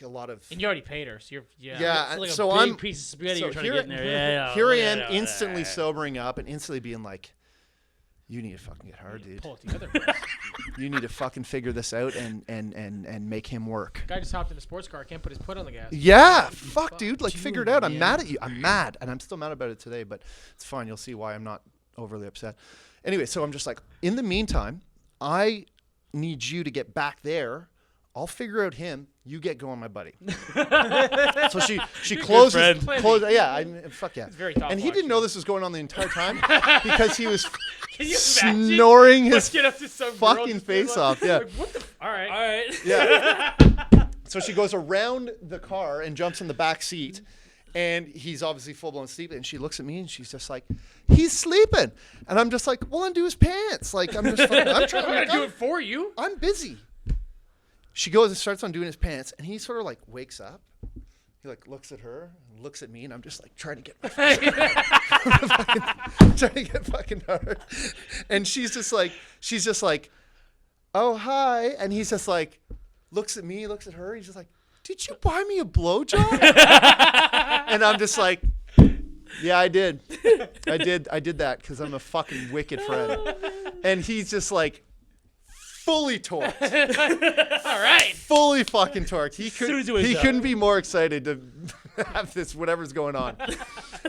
[SPEAKER 1] a lot of.
[SPEAKER 2] And you already paid her, so you're
[SPEAKER 1] yeah.
[SPEAKER 3] It's like
[SPEAKER 1] so
[SPEAKER 3] a big
[SPEAKER 1] I'm
[SPEAKER 3] piece of spaghetti
[SPEAKER 1] so
[SPEAKER 3] you're trying to get in there. Yeah.
[SPEAKER 1] Here I am, instantly sobering up and instantly being like, "You need to fucking get hard, dude.
[SPEAKER 2] Pull it together.
[SPEAKER 1] You need to fucking figure this out and make him work."
[SPEAKER 2] Guy just hopped in a sports car. Can't put his foot on the gas.
[SPEAKER 1] Yeah, fuck, dude. Like, figure it out. I'm mad at you. I'm mad, and I'm still mad about it today. But it's fine. You'll see why I'm not overly upset. Anyway, so I'm just like, in the meantime, I need you to get back there. I'll figure out him. You get going, my buddy. So she closes. Yeah, fuck yeah.
[SPEAKER 2] It's very
[SPEAKER 1] and he didn't know this was going on the entire time because he was
[SPEAKER 2] Can you
[SPEAKER 1] snoring his
[SPEAKER 2] Let's get up to some
[SPEAKER 1] fucking face off. Yeah.
[SPEAKER 2] Like, what the? All right.
[SPEAKER 3] All right.
[SPEAKER 1] Yeah. So she goes around the car and jumps in the back seat. And he's obviously full-blown sleeping. And she looks at me and she's just like, he's sleeping. And I'm just like, well, undo his pants. Like, I'm just fucking, I'm trying
[SPEAKER 2] I'm gonna do it for you.
[SPEAKER 1] I'm busy. She goes and starts undoing his pants. And he sort of like wakes up. He like looks at her, and looks at me. And I'm just like trying to get trying to get fucking hard. And she's just like, oh, hi. And he's just like, looks at me, looks at her. He's just like, did you buy me a blowjob? And I'm just like, yeah, I did that because I'm a fucking wicked friend. And he's just like fully torqued.
[SPEAKER 2] All right.
[SPEAKER 1] Fully fucking torqued. He
[SPEAKER 3] soon as he wakes up.
[SPEAKER 1] couldn't be more excited to have this, whatever's going on.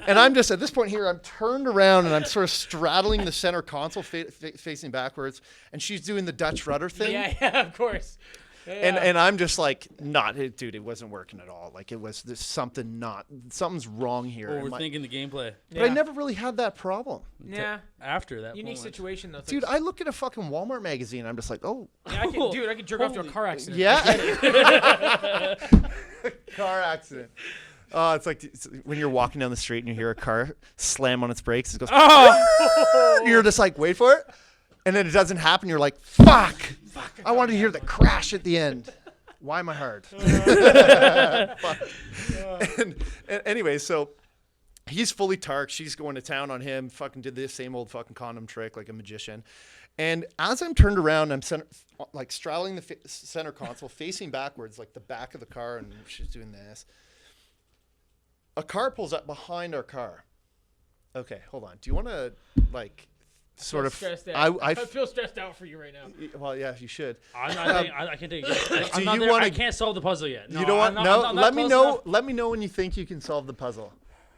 [SPEAKER 1] And I'm just, at this point here, I'm turned around and I'm sort of straddling the center console facing backwards. And she's doing the Dutch rudder thing.
[SPEAKER 2] Yeah, of course. Yeah.
[SPEAKER 1] And I'm just like, dude, it wasn't working at all. Like, it was this something's wrong here.
[SPEAKER 3] Overthinking the gameplay.
[SPEAKER 1] But I never really had that problem.
[SPEAKER 2] Yeah.
[SPEAKER 3] After that
[SPEAKER 2] Unique
[SPEAKER 3] moment.
[SPEAKER 2] situation though. It's
[SPEAKER 1] Dude,
[SPEAKER 2] like,
[SPEAKER 1] I look at a fucking Walmart magazine. I'm just like, oh.
[SPEAKER 2] yeah, I could jerk off to a car accident.
[SPEAKER 1] Yeah. Car accident. Oh, it's like when you're walking down the street and you hear a car slam on its brakes. It goes, oh! You're just like, wait for it. And then it doesn't happen. You're like, fuck. I wanted to hear the crash at the end. Why am I hard? and anyway, so he's fully tarked. She's going to town on him. Fucking did the same old fucking condom trick like a magician. And as I'm turned around, I'm like straddling the center console, facing backwards, like the back of the car, and she's doing this. A car pulls up behind our car. Okay, hold on. Do you want to like? Sort of.
[SPEAKER 2] Stressed out.
[SPEAKER 1] I
[SPEAKER 2] feel stressed out for you right now.
[SPEAKER 1] Well, yeah, you should.
[SPEAKER 3] I can't take it.
[SPEAKER 1] Do you want?
[SPEAKER 3] I can't solve the puzzle yet. No,
[SPEAKER 1] you don't want?
[SPEAKER 3] I'm
[SPEAKER 1] No.
[SPEAKER 3] not
[SPEAKER 1] Let me
[SPEAKER 3] close
[SPEAKER 1] know.
[SPEAKER 3] enough.
[SPEAKER 1] Let me know when you think you can solve the puzzle.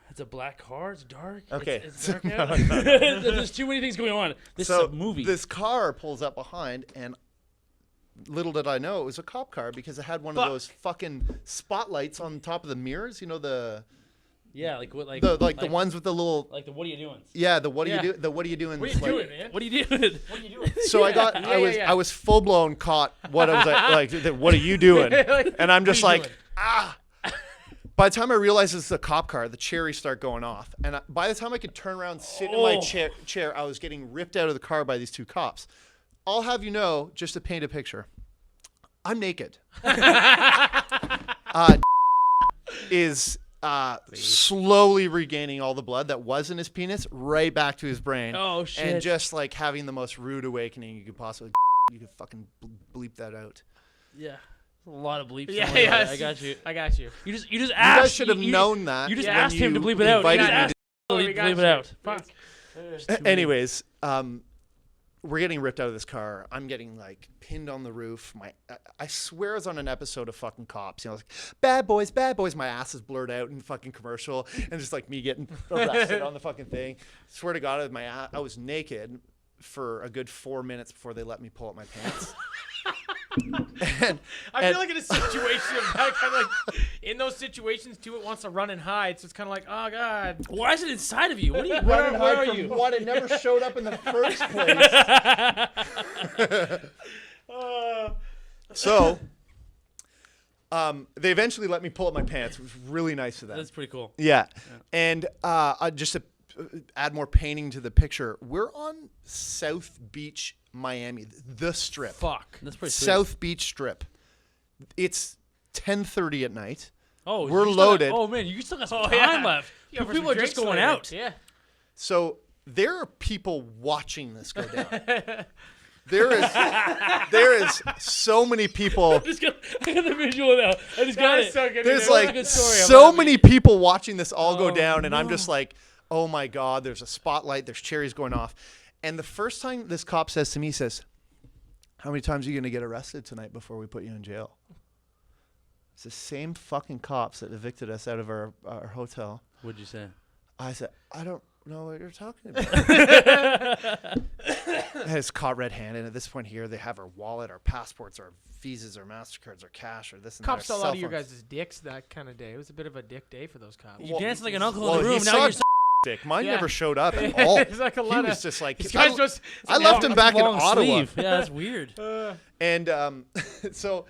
[SPEAKER 3] It's a black car. It's dark.
[SPEAKER 1] Okay.
[SPEAKER 3] It's dark out. There's too many things going on. This is a movie.
[SPEAKER 1] This car pulls up behind, and little did I know it was a cop car because it had one of those fucking spotlights on top of the mirrors. You know
[SPEAKER 3] yeah, like what? Like
[SPEAKER 1] the ones with the little.
[SPEAKER 3] Like the what are you doing?
[SPEAKER 1] Yeah, the what are you do? The what are you doing?
[SPEAKER 2] What are you doing, man?
[SPEAKER 3] What are you doing? What are you doing?
[SPEAKER 1] So I was full blown caught. What I was like, what are you doing?
[SPEAKER 2] Like,
[SPEAKER 1] and I'm just
[SPEAKER 2] what are you
[SPEAKER 1] like,
[SPEAKER 2] doing?
[SPEAKER 1] ah. By the time I realized it's a cop car, the cherries start going off. And by the time I could turn around, sit in my chair, I was getting ripped out of the car by these two cops. I'll have you know, just to paint a picture, I'm naked. Is slowly regaining all the blood that was in his penis right back to his brain.
[SPEAKER 3] Oh, shit.
[SPEAKER 1] And just like having the most rude awakening you could possibly. You could fucking bleep that out.
[SPEAKER 3] Yeah. A lot of bleeps.
[SPEAKER 2] Yeah,
[SPEAKER 3] I got you.
[SPEAKER 2] I got you.
[SPEAKER 3] You just asked.
[SPEAKER 1] You guys should have known that.
[SPEAKER 3] You just
[SPEAKER 1] when
[SPEAKER 3] asked him to
[SPEAKER 1] you
[SPEAKER 3] bleep it out. You
[SPEAKER 1] invited
[SPEAKER 3] just
[SPEAKER 1] me
[SPEAKER 3] asked
[SPEAKER 1] to-
[SPEAKER 3] him to bleep it out.
[SPEAKER 2] Fuck.
[SPEAKER 1] Anyways, we're getting ripped out of this car. I'm getting like pinned on the roof. I swear I was on an episode of fucking Cops. You know, like bad boys. My ass is blurred out in fucking commercial, and just like me getting arrested on the fucking thing. Swear to God, I was naked for a good 4 minutes before they let me pull up my pants.
[SPEAKER 2] I feel like in a situation that kind of like in those situations too, it wants to run and hide. So it's kind of like, oh god,
[SPEAKER 3] Why is it inside of you? What are you?
[SPEAKER 1] Run and
[SPEAKER 3] Where
[SPEAKER 1] hide
[SPEAKER 3] are
[SPEAKER 1] from
[SPEAKER 3] you?
[SPEAKER 1] what? It never showed up in the first place. So, they eventually let me pull up my pants. It was really nice of them.
[SPEAKER 3] That's pretty cool.
[SPEAKER 1] Yeah. And just to add more painting to the picture, we're on South Beach, Miami, the strip.
[SPEAKER 2] fuck.
[SPEAKER 3] That's pretty sweet.
[SPEAKER 1] South Beach Strip. It's 10:30 at night.
[SPEAKER 3] Oh,
[SPEAKER 1] we're
[SPEAKER 3] you still
[SPEAKER 1] loaded.
[SPEAKER 3] oh man, you still got some
[SPEAKER 2] yeah.
[SPEAKER 3] time left.
[SPEAKER 2] Yeah, for
[SPEAKER 3] People
[SPEAKER 2] some
[SPEAKER 3] are just
[SPEAKER 2] drinks
[SPEAKER 3] going
[SPEAKER 2] later.
[SPEAKER 3] out.
[SPEAKER 2] Yeah.
[SPEAKER 1] So there are people watching this go down. There is so many people.
[SPEAKER 3] I got the visual now. I just got
[SPEAKER 2] That is
[SPEAKER 3] it.
[SPEAKER 2] so good.
[SPEAKER 1] There's
[SPEAKER 2] That's a
[SPEAKER 1] like
[SPEAKER 2] good story. I'm
[SPEAKER 1] so
[SPEAKER 2] happy.
[SPEAKER 1] many people watching this all go
[SPEAKER 3] Oh,
[SPEAKER 1] down, and I'm
[SPEAKER 3] no.
[SPEAKER 1] just like, oh my God, there's a spotlight, there's cherries going off. And the first time this cop says to me, he says, how many times are you going to get arrested tonight before we put you in jail? It's the same fucking cops that evicted us out of our hotel.
[SPEAKER 3] What'd you say?
[SPEAKER 1] I said, I don't know what you're talking about. It's caught red-handed. At this point here, they have our wallet, our passports, our visas, our MasterCards, our cash, or this and
[SPEAKER 2] Cops
[SPEAKER 1] that.
[SPEAKER 2] saw
[SPEAKER 1] our
[SPEAKER 2] a lot
[SPEAKER 1] cell
[SPEAKER 2] of your
[SPEAKER 1] phones.
[SPEAKER 2] guys' dicks that kind of day. It was a bit of a dick day for those cops.
[SPEAKER 3] You danced like an uncle
[SPEAKER 1] Well,
[SPEAKER 3] in the
[SPEAKER 1] he
[SPEAKER 3] room. Now
[SPEAKER 1] saw
[SPEAKER 3] you're
[SPEAKER 1] dick. Mine
[SPEAKER 2] Yeah.
[SPEAKER 1] never showed up at all.
[SPEAKER 2] It's like a
[SPEAKER 1] He
[SPEAKER 2] lot
[SPEAKER 1] was
[SPEAKER 2] of-
[SPEAKER 1] just like,
[SPEAKER 2] These guys just.
[SPEAKER 1] I left him back in
[SPEAKER 3] long
[SPEAKER 1] Ottawa.
[SPEAKER 3] sleeve. Yeah, that's weird.
[SPEAKER 1] And so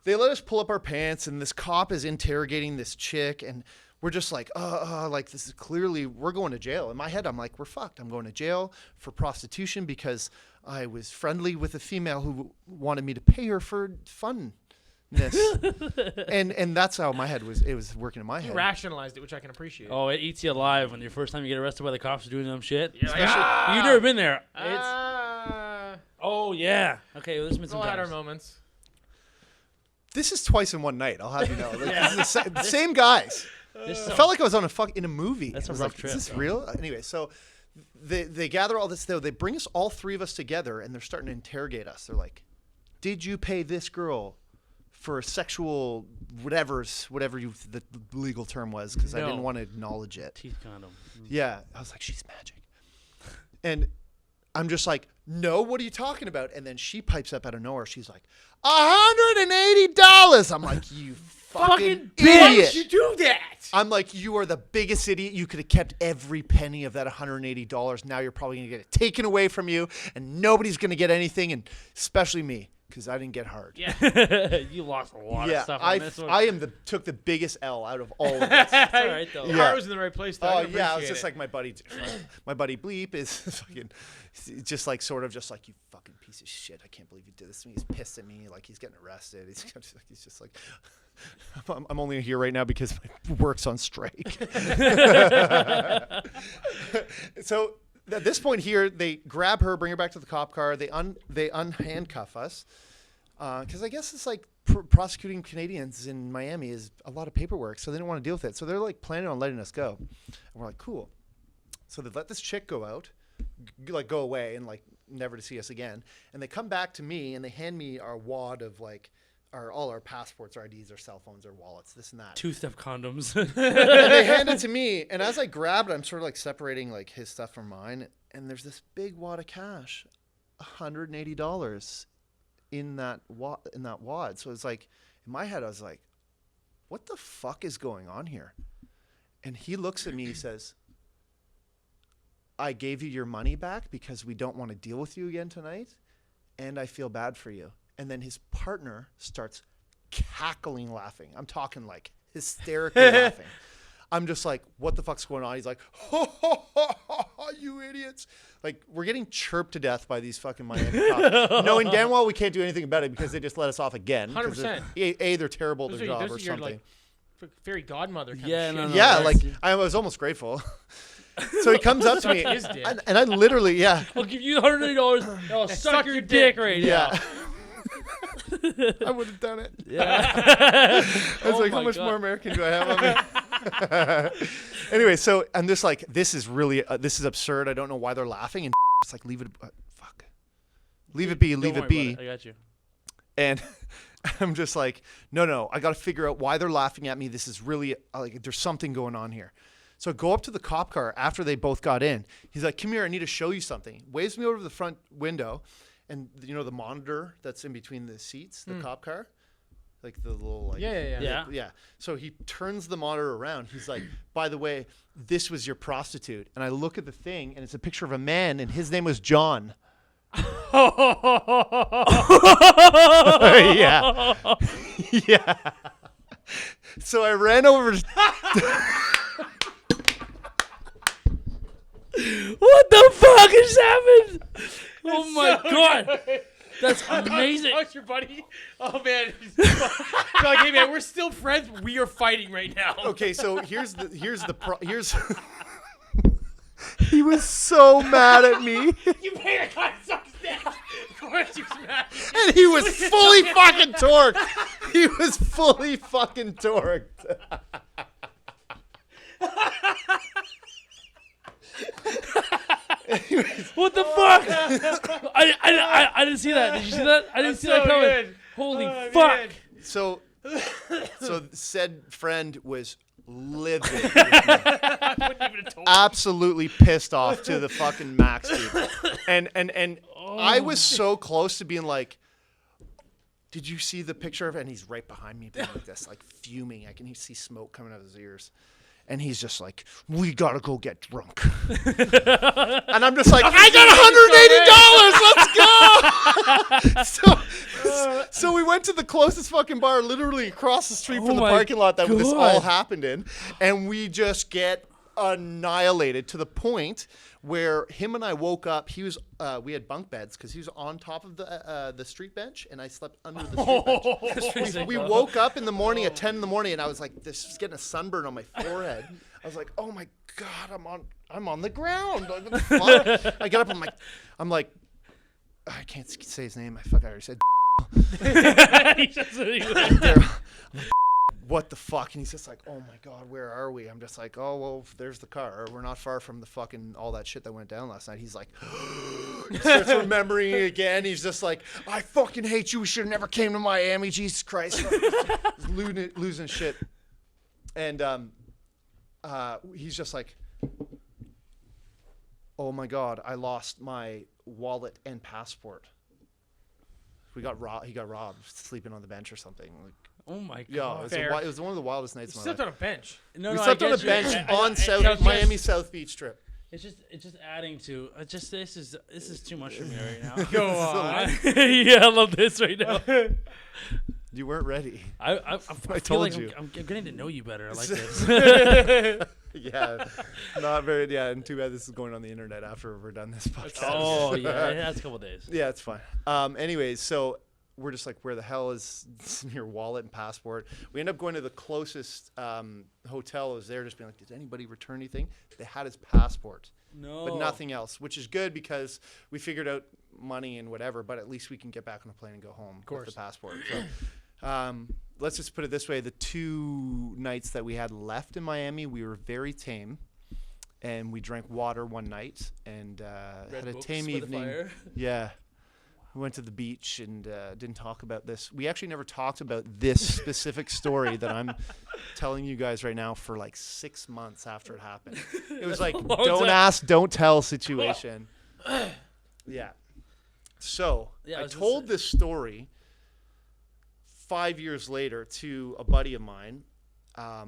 [SPEAKER 1] they let us pull up our pants, and this cop is interrogating this chick, and we're just like, like this is clearly, we're going to jail. In my head, I'm like, we're fucked. I'm going to jail for prostitution because I was friendly with a female who wanted me to pay her for funness. and that's how my head was. It was working in my head.
[SPEAKER 2] You rationalized it, which I can appreciate.
[SPEAKER 3] Oh, it eats you alive when your first time you get arrested by the cops for doing dumb shit.
[SPEAKER 2] You're like,
[SPEAKER 3] You've never been there. Oh, yeah. Okay, well, there's been
[SPEAKER 2] We've
[SPEAKER 3] some
[SPEAKER 2] all had our
[SPEAKER 3] times.
[SPEAKER 2] moments.
[SPEAKER 1] This is twice in one night. I'll have you know. Like, this is the same guys. I felt like I was on in a movie.
[SPEAKER 3] That's a
[SPEAKER 1] I was
[SPEAKER 3] rough
[SPEAKER 1] like,
[SPEAKER 3] trip.
[SPEAKER 1] Is this real? Anyway, so they gather all this. They bring us all three of us together, and they're starting to interrogate us. They're like, "Did you pay this girl for sexual whatever the legal term was?" Because I didn't want to acknowledge it.
[SPEAKER 3] Teeth condom.
[SPEAKER 1] Yeah, I was like, "She's magic," and I'm just like, "No, what are you talking about?" And then she pipes up out of nowhere. She's like, $180. I'm like, "You fucking idiot!
[SPEAKER 2] You do that."
[SPEAKER 1] I'm like, you are the biggest idiot. You could have kept every penny of that $180. Now you're probably going to get it taken away from you, and nobody's going to get anything, and especially me, because I didn't get hard.
[SPEAKER 3] Yeah. You lost a lot of stuff on this one.
[SPEAKER 1] I took the biggest L out of all of this.
[SPEAKER 2] That's
[SPEAKER 3] all right, though.
[SPEAKER 2] Your heart was in the right place, though.
[SPEAKER 1] Oh
[SPEAKER 2] I
[SPEAKER 1] yeah, I was
[SPEAKER 2] appreciate
[SPEAKER 1] just
[SPEAKER 2] it.
[SPEAKER 1] like my buddy Bleep is fucking, just like sort of just like, you fucking piece of shit. I can't believe you did this to me. He's pissed at me, like he's getting arrested. He's just like, I'm only here right now because my work's on strike. So at this point here, they grab her, bring her back to the cop car. They unhandcuff us. Because I guess it's like prosecuting Canadians in Miami is a lot of paperwork, so they didn't want to deal with it. So they're like planning on letting us go. And we're like, cool. So they let this chick go out, like go away and like never to see us again. And they come back to me and they hand me our wad of like all our passports, our IDs, our cell phones, our wallets, this and that.
[SPEAKER 3] Two-step condoms.
[SPEAKER 1] And they hand it to me, and as I grab it, I'm sort of like separating like his stuff from mine. And there's this big wad of cash, $180. In that wad. So it's like, in my head, I was like, what the fuck is going on here? And he looks at me, he says, I gave you your money back because we don't want to deal with you again tonight, and I feel bad for you. And then his partner starts cackling laughing. I'm talking like hysterically laughing. I'm just like, what the fuck's going on? He's like, you idiots. Like, we're getting chirped to death by these fucking Miami cops, knowing damn well we can't do anything about it because they just let us off again.
[SPEAKER 2] 100%.
[SPEAKER 1] They're terrible at their job or
[SPEAKER 2] Those are your,
[SPEAKER 1] something.
[SPEAKER 2] like, fairy godmother kind
[SPEAKER 3] Yeah,
[SPEAKER 2] of
[SPEAKER 3] no,
[SPEAKER 2] shit.
[SPEAKER 3] no.
[SPEAKER 1] Yeah,
[SPEAKER 3] that's-
[SPEAKER 1] like, I was almost grateful. So he comes up to me,
[SPEAKER 2] His dick.
[SPEAKER 1] and I literally, yeah.
[SPEAKER 3] I'll give you $180. I'll suck your dick right now.
[SPEAKER 1] Yeah. I would have done it.
[SPEAKER 3] Yeah.
[SPEAKER 1] I was like, how much more American do I have on me? Anyway, so I'm just like, this is really, this is absurd. I don't know why they're laughing. And it's like, leave it, fuck. Leave it be,
[SPEAKER 3] Don't
[SPEAKER 1] leave
[SPEAKER 3] worry
[SPEAKER 1] it be.
[SPEAKER 3] about I got you.
[SPEAKER 1] And I'm just like, no, I got to figure out why they're laughing at me. This is really, like, there's something going on here. So I go up to the cop car after they both got in. He's like, come here, I need to show you something. Waves me over to the front window. And, you know, the monitor that's in between the seats, the cop car? Like the little, like...
[SPEAKER 2] Yeah.
[SPEAKER 1] So he turns the monitor around. He's like, by the way, this was your prostitute. And I look at the thing, and it's a picture of a man, and his name was John. Yeah. Yeah. So I ran over to...
[SPEAKER 3] What the fuck has happened? Oh my god. That's amazing.
[SPEAKER 2] How's your buddy? Oh man. You're like, hey man, we're still friends. We are fighting right now.
[SPEAKER 1] Okay, so here's he was so mad at me,
[SPEAKER 2] You made a guy suck his dick. Of course he was mad.
[SPEAKER 1] and he was fully fucking torqued. He was fully fucking torqued.
[SPEAKER 3] What the fuck? I didn't see that. Did you see that? I didn't see that coming.
[SPEAKER 2] Good.
[SPEAKER 3] Holy
[SPEAKER 2] Oh,
[SPEAKER 3] fuck.
[SPEAKER 2] man.
[SPEAKER 1] So said friend was livid, with me.
[SPEAKER 2] I wouldn't even have told you.
[SPEAKER 1] Absolutely pissed off to the fucking max, dude. And I was so close to being like, did you see the picture of it? And he's right behind me being like this, like fuming. I can see smoke coming out of his ears. And he's just like, we gotta go get drunk. And I'm just like, I got $180. Let's go. So we went to the closest fucking bar, literally across the street from the
[SPEAKER 3] my
[SPEAKER 1] parking lot that this all
[SPEAKER 3] God.
[SPEAKER 1] happened in, and we just get annihilated to the point where him and I woke up. He was, we had bunk beds because he was on top of the street bench, and I slept under the street bench. We woke up in the morning at 10 in the morning, and I was like, this is getting a sunburn on my forehead. I was like, oh my God, I'm on the ground. Like, what the fuck? I get up, I'm like, I can't say his name. I already said. What the fuck? And he's just like, oh my God, where are we? I'm just like, oh, well, there's the car. We're not far from the fucking, all that shit that went down last night. He's like, he starts remembering it again. He's just like, I fucking hate you. We should have never came to Miami. Jesus Christ. He's losing shit. And he's just like, oh my God, I lost my wallet and passport. He got robbed sleeping on the bench or something. Like,
[SPEAKER 3] Oh my
[SPEAKER 1] yeah,
[SPEAKER 3] God.
[SPEAKER 1] it was one of the wildest nights
[SPEAKER 2] You
[SPEAKER 1] of my
[SPEAKER 2] slept
[SPEAKER 1] life.
[SPEAKER 2] on a bench.
[SPEAKER 3] No,
[SPEAKER 1] We
[SPEAKER 3] no,
[SPEAKER 1] slept
[SPEAKER 3] I
[SPEAKER 1] on a
[SPEAKER 3] get you.
[SPEAKER 1] bench
[SPEAKER 3] I-
[SPEAKER 1] on Miami South Beach trip.
[SPEAKER 3] It's just adding to. This is too much for me right now.
[SPEAKER 2] Go on.
[SPEAKER 3] Yeah, I love this right now.
[SPEAKER 1] You weren't ready.
[SPEAKER 3] I feel
[SPEAKER 1] told
[SPEAKER 3] like
[SPEAKER 1] you.
[SPEAKER 3] I'm getting to know you better. I like this.
[SPEAKER 1] Yeah, not very. Yeah, and too bad this is going on the internet after we're done this podcast.
[SPEAKER 3] Oh yeah, that's a couple days.
[SPEAKER 1] Yeah, it's fine. Anyways, so we're just like, where the hell is your wallet and passport? We end up going to the closest hotel. I was there, just being like, did anybody return anything? They had his passport,
[SPEAKER 3] No,
[SPEAKER 1] but nothing else, which is good because we figured out money and whatever. But at least we can get back on a plane and go home with the passport. So, let's just put it this way: the 2 nights that we had left in Miami, we were very tame. And we drank water one night and had a tame evening. Yeah. We went to the beach and didn't talk about this. We actually never talked about this specific story that I'm telling you guys right now for like 6 months after it happened. It was like, don't ask, don't tell situation. Yeah. So
[SPEAKER 3] Yeah,
[SPEAKER 1] I told this story 5 years later to a buddy of mine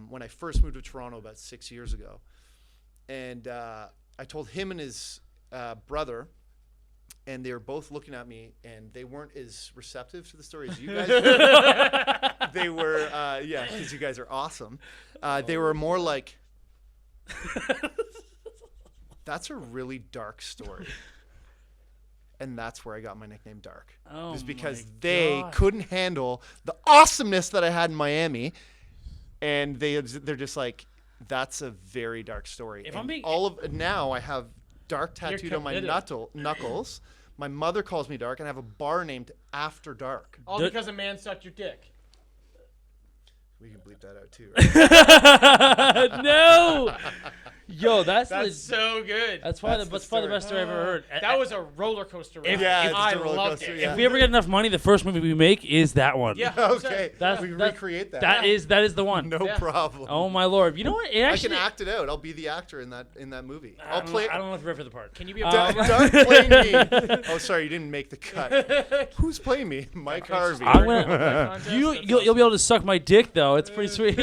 [SPEAKER 1] when I first moved to Toronto about 6 years ago. And I told him and his brother, and they were both looking at me, and they weren't as receptive to the story as you guys were. They were, yeah, because you guys are awesome. They were more like, that's a really dark story. And that's where I got my nickname Dark.
[SPEAKER 3] Oh,
[SPEAKER 1] is because
[SPEAKER 3] my
[SPEAKER 1] they
[SPEAKER 3] God.
[SPEAKER 1] couldn't handle the awesomeness that I had in Miami, and they're just like, that's a very dark story.
[SPEAKER 3] If
[SPEAKER 1] And
[SPEAKER 3] I'm being-
[SPEAKER 1] now I have Dark tattooed on my
[SPEAKER 2] committed.
[SPEAKER 1] knuckles. My mother calls me Dark, and I have a bar named After Dark.
[SPEAKER 2] All because a man sucked your dick.
[SPEAKER 1] We can bleep that out too, right?
[SPEAKER 3] No. Yo, that's
[SPEAKER 2] so good.
[SPEAKER 3] that's probably
[SPEAKER 1] That's
[SPEAKER 3] the
[SPEAKER 1] the
[SPEAKER 3] best story I've ever heard.
[SPEAKER 2] That was a roller coaster ride.
[SPEAKER 1] Yeah, it's
[SPEAKER 2] I
[SPEAKER 1] a roller
[SPEAKER 2] loved
[SPEAKER 1] coaster,
[SPEAKER 2] it.
[SPEAKER 1] yeah.
[SPEAKER 3] If we ever get enough money, the first movie we make is that one.
[SPEAKER 2] Yeah.
[SPEAKER 1] Okay,
[SPEAKER 3] That's-
[SPEAKER 1] we
[SPEAKER 3] that's-
[SPEAKER 1] recreate that.
[SPEAKER 3] That is the one.
[SPEAKER 1] no
[SPEAKER 2] Yeah.
[SPEAKER 1] problem.
[SPEAKER 3] Oh my lord! You know what? It
[SPEAKER 1] I
[SPEAKER 3] actually,
[SPEAKER 1] can act it out. I'll be the actor in that movie.
[SPEAKER 3] I
[SPEAKER 1] I'll
[SPEAKER 3] don't
[SPEAKER 1] play.
[SPEAKER 3] know, I don't know if you're ready for the part.
[SPEAKER 2] Can you be a
[SPEAKER 1] Dark playing me. Oh, sorry, you didn't make the cut. Who's playing me? Mike Harvey.
[SPEAKER 3] I'm gonna. You'll be able to suck my dick though. It's pretty sweet.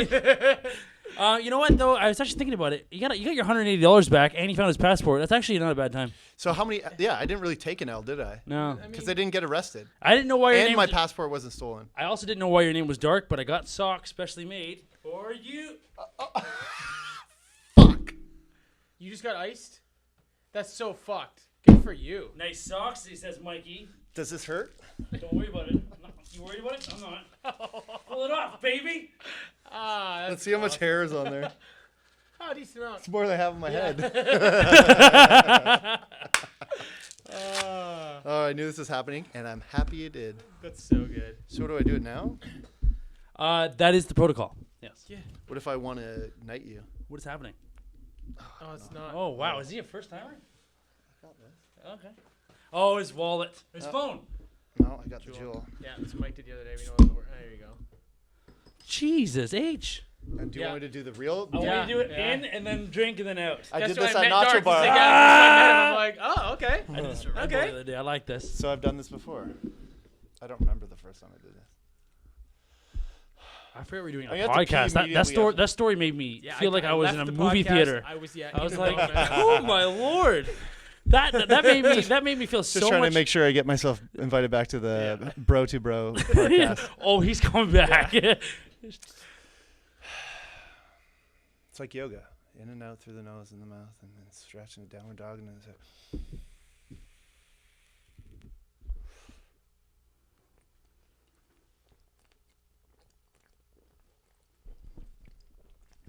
[SPEAKER 3] You know what though? I was actually thinking about it. You got your $180 back, and he found his passport. That's actually not a bad time.
[SPEAKER 1] So how many? Yeah, I didn't really take an L, did I?
[SPEAKER 3] No,
[SPEAKER 1] Because they didn't get arrested,
[SPEAKER 3] I didn't know why your
[SPEAKER 1] and
[SPEAKER 3] name.
[SPEAKER 1] my
[SPEAKER 3] was,
[SPEAKER 1] passport wasn't stolen.
[SPEAKER 3] I also didn't know why your name was Dark, but I got socks specially made for you.
[SPEAKER 1] Fuck.
[SPEAKER 2] You just got iced? That's so fucked. Good for you.
[SPEAKER 3] Nice socks, he says, Mikey.
[SPEAKER 1] Does this hurt?
[SPEAKER 3] Don't worry about it. You worried about it? I'm not. Pull it off, baby.
[SPEAKER 2] Ah,
[SPEAKER 1] Let's see how much hair is on there.
[SPEAKER 2] oh, decent amount.
[SPEAKER 1] It's more than I have in my head. Oh, I knew this was happening, and I'm happy it did.
[SPEAKER 2] That's so good.
[SPEAKER 1] So what do I do it now?
[SPEAKER 3] That is the protocol. Yes.
[SPEAKER 2] Yeah.
[SPEAKER 1] What if I want to knight you?
[SPEAKER 3] What is happening?
[SPEAKER 2] Oh, it's not.
[SPEAKER 3] Oh wow, is he a first timer? Okay. Oh, his wallet, his phone.
[SPEAKER 1] No, I got the jewel.
[SPEAKER 2] Yeah, that's what Mike did the other day. We know it doesn't work. There you go.
[SPEAKER 3] Jesus H.
[SPEAKER 1] And do you
[SPEAKER 2] Yeah.
[SPEAKER 1] want me to do the real?
[SPEAKER 3] I want
[SPEAKER 2] Yeah.
[SPEAKER 3] you to do it
[SPEAKER 2] Yeah.
[SPEAKER 3] in and then drink and then out.
[SPEAKER 1] I
[SPEAKER 2] That's
[SPEAKER 1] did
[SPEAKER 2] why
[SPEAKER 1] this
[SPEAKER 2] I
[SPEAKER 1] at
[SPEAKER 2] met Dark.
[SPEAKER 1] Nacho
[SPEAKER 2] He's
[SPEAKER 1] Bar.
[SPEAKER 2] like, I'm like, oh, okay.
[SPEAKER 3] I did this at Red Bull
[SPEAKER 2] Okay.
[SPEAKER 3] the other day. I like this.
[SPEAKER 1] So I've done this before. I don't remember the first time I did this.
[SPEAKER 3] I forget we're doing a
[SPEAKER 1] I have to pee
[SPEAKER 3] podcast. That
[SPEAKER 1] immediately
[SPEAKER 3] story
[SPEAKER 1] after.
[SPEAKER 3] that story made me feel like I was
[SPEAKER 2] left
[SPEAKER 3] in a
[SPEAKER 2] the
[SPEAKER 3] movie
[SPEAKER 2] podcast.
[SPEAKER 3] theater.
[SPEAKER 2] I was
[SPEAKER 3] I was
[SPEAKER 2] in
[SPEAKER 3] like,
[SPEAKER 2] the moment.
[SPEAKER 3] oh my lord. That made me feel
[SPEAKER 1] Just
[SPEAKER 3] so
[SPEAKER 1] trying
[SPEAKER 3] much.
[SPEAKER 1] to make sure I get myself invited back to the Bro to Bro podcast.
[SPEAKER 3] Oh, he's coming back.
[SPEAKER 1] It's like yoga. In and out through the nose and the mouth, and then stretching the downward dog, and then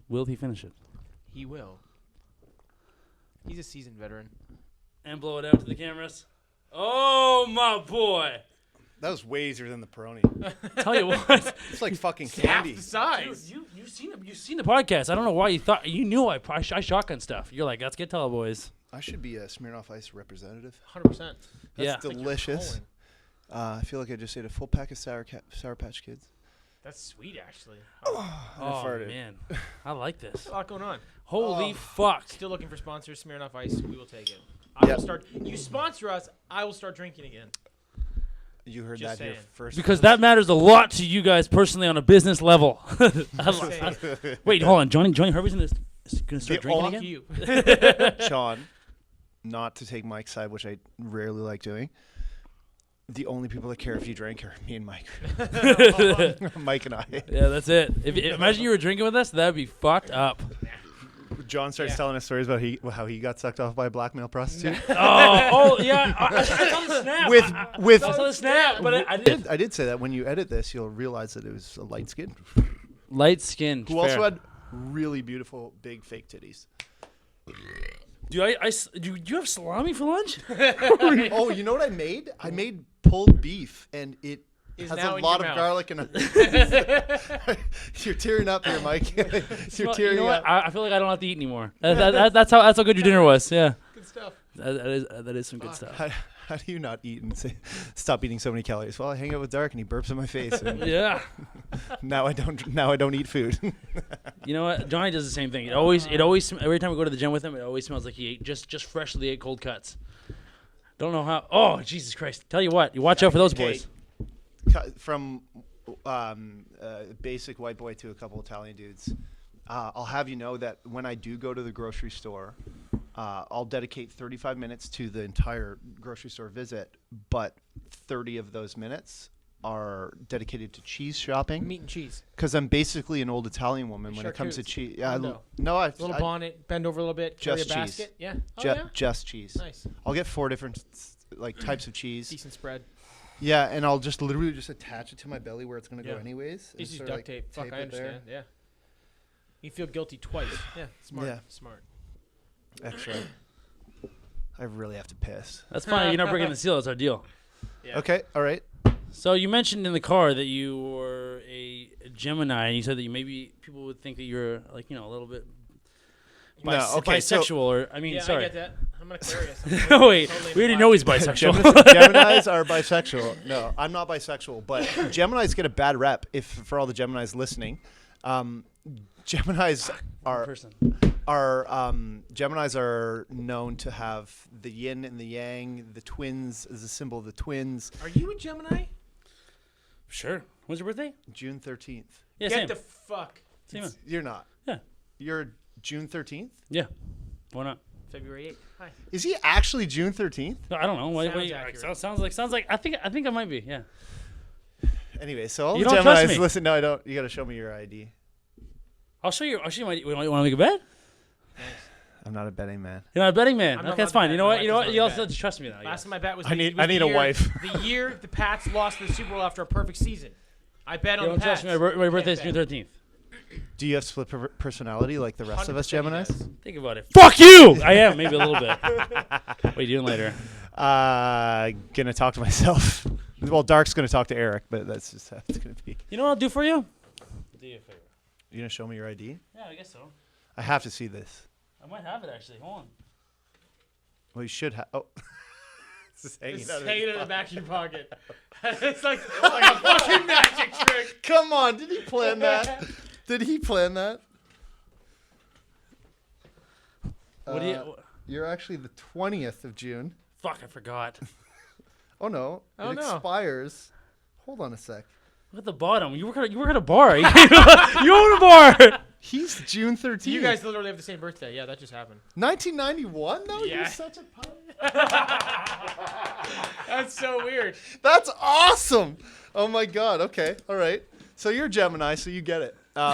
[SPEAKER 3] Will he finish it?
[SPEAKER 2] He will. He's a seasoned veteran.
[SPEAKER 3] And blow it out to the cameras. Oh, my boy.
[SPEAKER 1] that was way easier than the Peroni.
[SPEAKER 3] Tell you what.
[SPEAKER 1] It's like fucking
[SPEAKER 2] Half
[SPEAKER 1] candy.
[SPEAKER 2] the size.
[SPEAKER 3] Dude, you've seen the podcast. I don't know why you thought you knew I shotgun stuff. You're like, let's get Tall Boys.
[SPEAKER 1] I should be a Smirnoff Ice representative.
[SPEAKER 2] 100%.
[SPEAKER 1] That's
[SPEAKER 3] Yeah.
[SPEAKER 1] delicious. I feel like I just ate a full pack of Sour Patch Kids.
[SPEAKER 2] That's sweet, actually.
[SPEAKER 3] Oh,
[SPEAKER 1] farted.
[SPEAKER 3] man. I like this.
[SPEAKER 2] A lot going on.
[SPEAKER 3] Holy fuck.
[SPEAKER 2] Still looking for sponsors. Smirnoff Ice. We will take it. I
[SPEAKER 1] Yep.
[SPEAKER 2] will start. You sponsor us, I will start drinking again.
[SPEAKER 1] You heard
[SPEAKER 2] Just
[SPEAKER 1] that here
[SPEAKER 2] saying.
[SPEAKER 1] first.
[SPEAKER 3] Because that matters a lot to you guys personally on a business level. Wait, hold on. Johnny Harvey's going to start drinking
[SPEAKER 2] Fuck
[SPEAKER 3] again?
[SPEAKER 2] you.
[SPEAKER 1] Sean, not to take Mike's side, which I rarely like doing. The only people that care if you drink are me and Mike. Mike and I.
[SPEAKER 3] Yeah, that's it. Imagine you were drinking with us. That would be fucked up.
[SPEAKER 1] John starts telling us stories about how he got sucked off by a black male prostitute.
[SPEAKER 3] Oh, yeah. I saw the snap.
[SPEAKER 1] with
[SPEAKER 3] I saw the snap, but I didn't.
[SPEAKER 1] I did say that when you edit this, you'll realize that it was a light skin
[SPEAKER 3] Light skin.
[SPEAKER 1] who also had really beautiful big fake titties.
[SPEAKER 3] Do you have salami for lunch?
[SPEAKER 1] Oh, you know what I made? I made pulled beef, and it
[SPEAKER 2] Is
[SPEAKER 1] has
[SPEAKER 2] now
[SPEAKER 1] a
[SPEAKER 2] in
[SPEAKER 1] lot
[SPEAKER 2] your
[SPEAKER 1] of
[SPEAKER 2] mouth.
[SPEAKER 1] garlic and You're tearing up here, Mike. You're tearing
[SPEAKER 3] you know
[SPEAKER 1] up.
[SPEAKER 3] what? I feel like I don't have to eat anymore. That's how good your dinner was. Yeah,
[SPEAKER 2] Good stuff.
[SPEAKER 3] that is some good stuff.
[SPEAKER 1] How do you not eat and stop eating so many calories? Well, I hang out with Dark, and he burps in my face. And
[SPEAKER 3] Yeah.
[SPEAKER 1] now I don't eat food.
[SPEAKER 3] You know what? Johnny does the same thing. It always every time we go to the gym with him, it always smells like he ate just freshly ate cold cuts. Don't know how. Oh, Jesus Christ! Tell you what, you watch out for those boys.
[SPEAKER 1] From basic white boy to a couple Italian dudes, I'll have you know that when I do go to the grocery store, I'll dedicate 35 minutes to the entire grocery store visit, but 30 of those minutes are dedicated to cheese shopping.
[SPEAKER 2] Meat and cheese.
[SPEAKER 1] Because I'm basically an old Italian woman when it comes to
[SPEAKER 2] Chartreuse.
[SPEAKER 1] cheese.
[SPEAKER 2] Rondo.
[SPEAKER 1] No, I
[SPEAKER 2] Little bonnet, bend over a little bit, carry a
[SPEAKER 1] Just cheese.
[SPEAKER 2] basket. Yeah. Oh, yeah.
[SPEAKER 1] just cheese.
[SPEAKER 2] Nice.
[SPEAKER 1] I'll get 4 different types of cheese.
[SPEAKER 2] Decent spread.
[SPEAKER 1] Yeah, and I'll just literally just attach it to my belly where it's gonna go
[SPEAKER 2] Yeah.
[SPEAKER 1] anyways. and
[SPEAKER 2] Just use
[SPEAKER 1] sort of,
[SPEAKER 2] duct tape. Fuck,
[SPEAKER 1] tape
[SPEAKER 2] I
[SPEAKER 1] it there.
[SPEAKER 2] understand. Yeah. You feel guilty twice. Yeah. Smart.
[SPEAKER 1] Yeah.
[SPEAKER 2] Smart.
[SPEAKER 1] Actually, I really have to piss.
[SPEAKER 3] That's fine. You're not breaking the seal. That's our deal.
[SPEAKER 2] Yeah.
[SPEAKER 1] Okay, all right.
[SPEAKER 3] So you mentioned in the car that you were a Gemini, and you said that maybe people would think that you're like a little bit bisexual, or I mean,
[SPEAKER 2] Yeah,
[SPEAKER 3] sorry.
[SPEAKER 2] I get that. I'm Aquarius.
[SPEAKER 3] Wait, we already know he's bisexual.
[SPEAKER 1] Geminis are bisexual. No, I'm not bisexual, but Geminis get a bad rep. If for all the Geminis listening, Geminis are known to have the yin and the yang. The twins is a symbol of the twins.
[SPEAKER 2] Are you a Gemini?
[SPEAKER 3] Sure. When's your birthday?
[SPEAKER 1] June 13th.
[SPEAKER 3] Yeah,
[SPEAKER 2] Get
[SPEAKER 3] same.
[SPEAKER 2] the fuck.
[SPEAKER 3] Same.
[SPEAKER 1] You're not.
[SPEAKER 3] Yeah.
[SPEAKER 1] You're June 13th.
[SPEAKER 3] Yeah. Why not?
[SPEAKER 2] February 8th. Hi.
[SPEAKER 1] Is he actually June 13th?
[SPEAKER 3] No, I don't know.
[SPEAKER 2] Sounds accurate.
[SPEAKER 3] Sounds like. I think I might be. Yeah.
[SPEAKER 1] Anyway, so all
[SPEAKER 3] You
[SPEAKER 1] the
[SPEAKER 3] don't trust
[SPEAKER 1] Geminis,
[SPEAKER 3] me.
[SPEAKER 1] listen. No, I don't. You got to show me your ID.
[SPEAKER 3] I'll show you my. You want to make a bet?
[SPEAKER 1] I'm not a betting man.
[SPEAKER 3] You're not a betting man.
[SPEAKER 2] I'm not
[SPEAKER 3] Okay, that's
[SPEAKER 2] allowed to
[SPEAKER 3] fine.
[SPEAKER 2] bet.
[SPEAKER 3] You know
[SPEAKER 2] My
[SPEAKER 3] what?
[SPEAKER 2] wife
[SPEAKER 3] You know
[SPEAKER 2] does
[SPEAKER 3] what?
[SPEAKER 2] not
[SPEAKER 3] You
[SPEAKER 2] bet.
[SPEAKER 3] also have to trust me now.
[SPEAKER 2] Last time I bet was
[SPEAKER 1] I need
[SPEAKER 2] the
[SPEAKER 1] a
[SPEAKER 2] year-
[SPEAKER 1] wife.
[SPEAKER 2] The year the Pats lost the Super Bowl after a perfect season. I bet
[SPEAKER 3] You
[SPEAKER 2] on
[SPEAKER 3] don't
[SPEAKER 2] the Pats.
[SPEAKER 3] trust me. My birthday's
[SPEAKER 2] Can't
[SPEAKER 3] June
[SPEAKER 2] bet.
[SPEAKER 3] 13th.
[SPEAKER 1] Do you have split personality like the rest of us
[SPEAKER 2] 100% he
[SPEAKER 1] Geminis?
[SPEAKER 2] does.
[SPEAKER 3] Think about it. Fuck you! I am maybe a little bit. What are you doing later?
[SPEAKER 1] Gonna talk to myself. Well, Dark's gonna talk to Eric, but that's just how it's gonna be.
[SPEAKER 3] You know what I'll do for you? Do you a favor.
[SPEAKER 1] You gonna show me your ID?
[SPEAKER 3] Yeah, I guess so.
[SPEAKER 1] I have to see this.
[SPEAKER 3] I might have it actually. Hold on.
[SPEAKER 1] Well, you should have. Oh, it's just hanging
[SPEAKER 2] It's
[SPEAKER 1] out of
[SPEAKER 2] hanging
[SPEAKER 1] his
[SPEAKER 2] in the
[SPEAKER 1] pocket.
[SPEAKER 2] back of your pocket. It's like a fucking magic trick.
[SPEAKER 1] Come on, did he plan that? Did he plan that?
[SPEAKER 3] What do you?
[SPEAKER 1] You're actually the 20th of June.
[SPEAKER 3] Fuck! I forgot.
[SPEAKER 1] Oh no,
[SPEAKER 2] Oh,
[SPEAKER 1] it
[SPEAKER 2] no.
[SPEAKER 1] expires. Hold on a sec.
[SPEAKER 3] Look at the bottom. You work at a bar. You own a bar.
[SPEAKER 1] He's June 13th.
[SPEAKER 2] You guys literally have the same birthday. Yeah, that just happened.
[SPEAKER 1] 1991 though.
[SPEAKER 2] Yeah.
[SPEAKER 1] You're such a punk.
[SPEAKER 2] That's so weird.
[SPEAKER 1] That's awesome. Oh my god. Okay. All right. So you're Gemini, so you get it.
[SPEAKER 3] Yeah,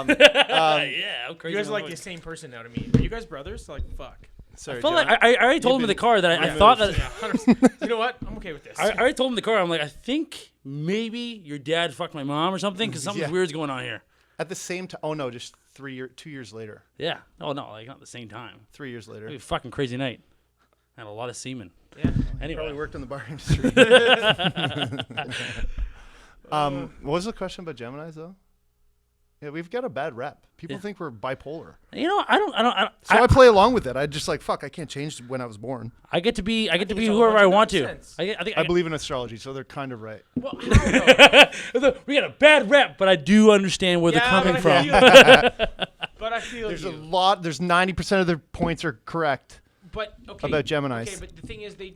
[SPEAKER 3] I'm crazy.
[SPEAKER 2] You guys are like the same person now to me. Are you guys brothers? Like, fuck.
[SPEAKER 1] Sorry,
[SPEAKER 3] I felt
[SPEAKER 1] John.
[SPEAKER 3] like I already told him in the car that I thought that.
[SPEAKER 2] Yeah, 100%. You know what? I'm okay with this.
[SPEAKER 3] I already told him in the car. I'm like, I think maybe your dad fucked my mom or something because something
[SPEAKER 1] Yeah.
[SPEAKER 3] weird's going on here.
[SPEAKER 1] At the same time. Oh no, just 2 years later.
[SPEAKER 3] Yeah. Oh no, like not at the same time.
[SPEAKER 1] 3 years later.
[SPEAKER 3] It was a fucking crazy night. Had a lot of semen.
[SPEAKER 2] Yeah.
[SPEAKER 3] Anyway,
[SPEAKER 1] Probably worked in the bar industry. What was the question about Geminis though? Yeah, we've got a bad rep. People think we're bipolar.
[SPEAKER 3] you know, I don't.
[SPEAKER 1] So I play along with it. I just like fuck. I can't change when I was born.
[SPEAKER 3] I get to be
[SPEAKER 2] it's all
[SPEAKER 3] whoever
[SPEAKER 2] a
[SPEAKER 3] I
[SPEAKER 2] bunch of
[SPEAKER 3] want to.
[SPEAKER 2] nonsense.
[SPEAKER 3] I
[SPEAKER 1] I believe in astrology, so they're kind of right.
[SPEAKER 2] Well, how though?
[SPEAKER 3] we got a bad rep, but I do understand where they're coming
[SPEAKER 2] but
[SPEAKER 3] from.
[SPEAKER 2] But I feel
[SPEAKER 1] There's
[SPEAKER 2] you.
[SPEAKER 1] a lot. There's 90% of their points are correct.
[SPEAKER 2] But okay.
[SPEAKER 1] About Geminis.
[SPEAKER 2] Okay, but the thing is, the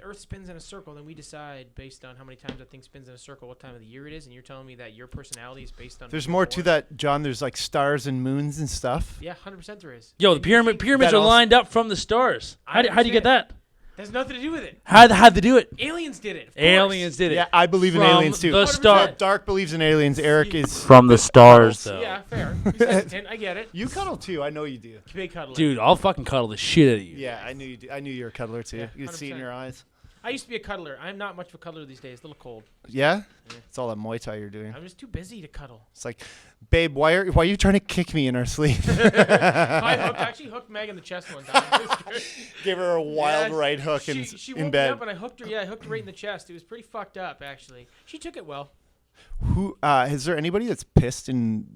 [SPEAKER 2] Earth spins in a circle, then we decide based on how many times that thing spins in a circle, what time of the year it is, and you're telling me that your personality is based on.
[SPEAKER 1] There's
[SPEAKER 2] who
[SPEAKER 1] more
[SPEAKER 2] you're
[SPEAKER 1] to
[SPEAKER 2] born?
[SPEAKER 1] that, John. There's like stars and moons and stuff.
[SPEAKER 2] Yeah, 100% there is.
[SPEAKER 3] Yo, the
[SPEAKER 2] And you think
[SPEAKER 3] pyramids
[SPEAKER 1] that
[SPEAKER 3] are
[SPEAKER 1] also-
[SPEAKER 3] lined up from the stars.
[SPEAKER 2] I
[SPEAKER 3] How do you get that?
[SPEAKER 2] There's nothing to do with it.
[SPEAKER 3] How'd they do it?
[SPEAKER 2] Aliens did it. Of course.
[SPEAKER 3] Aliens did it.
[SPEAKER 1] Yeah, I believe in
[SPEAKER 3] From
[SPEAKER 1] aliens too.
[SPEAKER 3] the
[SPEAKER 2] 100%.
[SPEAKER 3] star.
[SPEAKER 1] Dark believes in aliens. Eric is.
[SPEAKER 3] From the stars, though.
[SPEAKER 2] Yeah, fair. He's hesitant. I get it.
[SPEAKER 1] You cuddle too. I know you do.
[SPEAKER 2] Big cuddler.
[SPEAKER 3] Dude, I'll fucking cuddle the shit out of you.
[SPEAKER 1] Yeah, I knew you. I knew you were a cuddler too.
[SPEAKER 2] Yeah,
[SPEAKER 1] You could see it in
[SPEAKER 2] 100%.
[SPEAKER 1] your eyes.
[SPEAKER 2] I used to be a cuddler. I'm not much of a cuddler these days. A little cold.
[SPEAKER 1] Yeah. It's all that Muay Thai you're doing.
[SPEAKER 2] I'm just too busy to cuddle.
[SPEAKER 1] It's like, babe, why are you trying to kick me in our sleep?
[SPEAKER 2] I actually hooked Meg in the chest one time. It was great.
[SPEAKER 1] Give her a wild
[SPEAKER 2] Yeah,
[SPEAKER 1] right hook
[SPEAKER 2] she woke
[SPEAKER 1] in
[SPEAKER 2] me
[SPEAKER 1] bed.
[SPEAKER 2] up and I hooked her. Yeah, I hooked her right in the chest. It was pretty fucked up, actually. She took it well.
[SPEAKER 1] Who is there anybody that's pissed in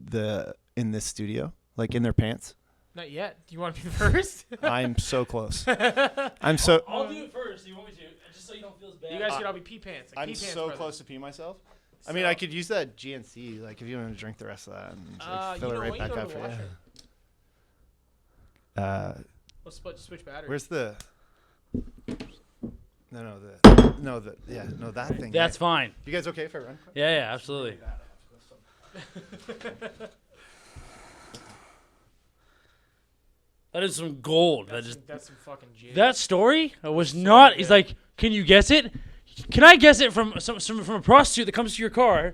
[SPEAKER 1] this studio, like in their pants?
[SPEAKER 2] Not yet. Do you want to be the first?
[SPEAKER 1] I'm so close. I'm so.
[SPEAKER 3] I'll do it first. You want me to? Just so you don't feel as bad.
[SPEAKER 2] You guys should all be pee pants. Like
[SPEAKER 1] I'm
[SPEAKER 2] pee pants,
[SPEAKER 1] so
[SPEAKER 2] brother.
[SPEAKER 1] close to pee myself. I mean, I could use that GNC, like if you want to drink the rest of that and like, fill
[SPEAKER 2] you
[SPEAKER 1] it
[SPEAKER 2] know
[SPEAKER 1] right
[SPEAKER 2] what?
[SPEAKER 1] back
[SPEAKER 2] You go
[SPEAKER 1] up
[SPEAKER 2] to
[SPEAKER 1] for
[SPEAKER 2] the
[SPEAKER 1] you.
[SPEAKER 2] washer. We'll switch batteries.
[SPEAKER 1] Where's the? No, that thing.
[SPEAKER 3] That's
[SPEAKER 1] there.
[SPEAKER 3] fine.
[SPEAKER 1] You guys okay if I run?
[SPEAKER 3] Yeah, absolutely. That is some gold.
[SPEAKER 2] That's some fucking jizz.
[SPEAKER 3] That story was not. He's like, can you guess it? Can I guess it from from a prostitute that comes to your car,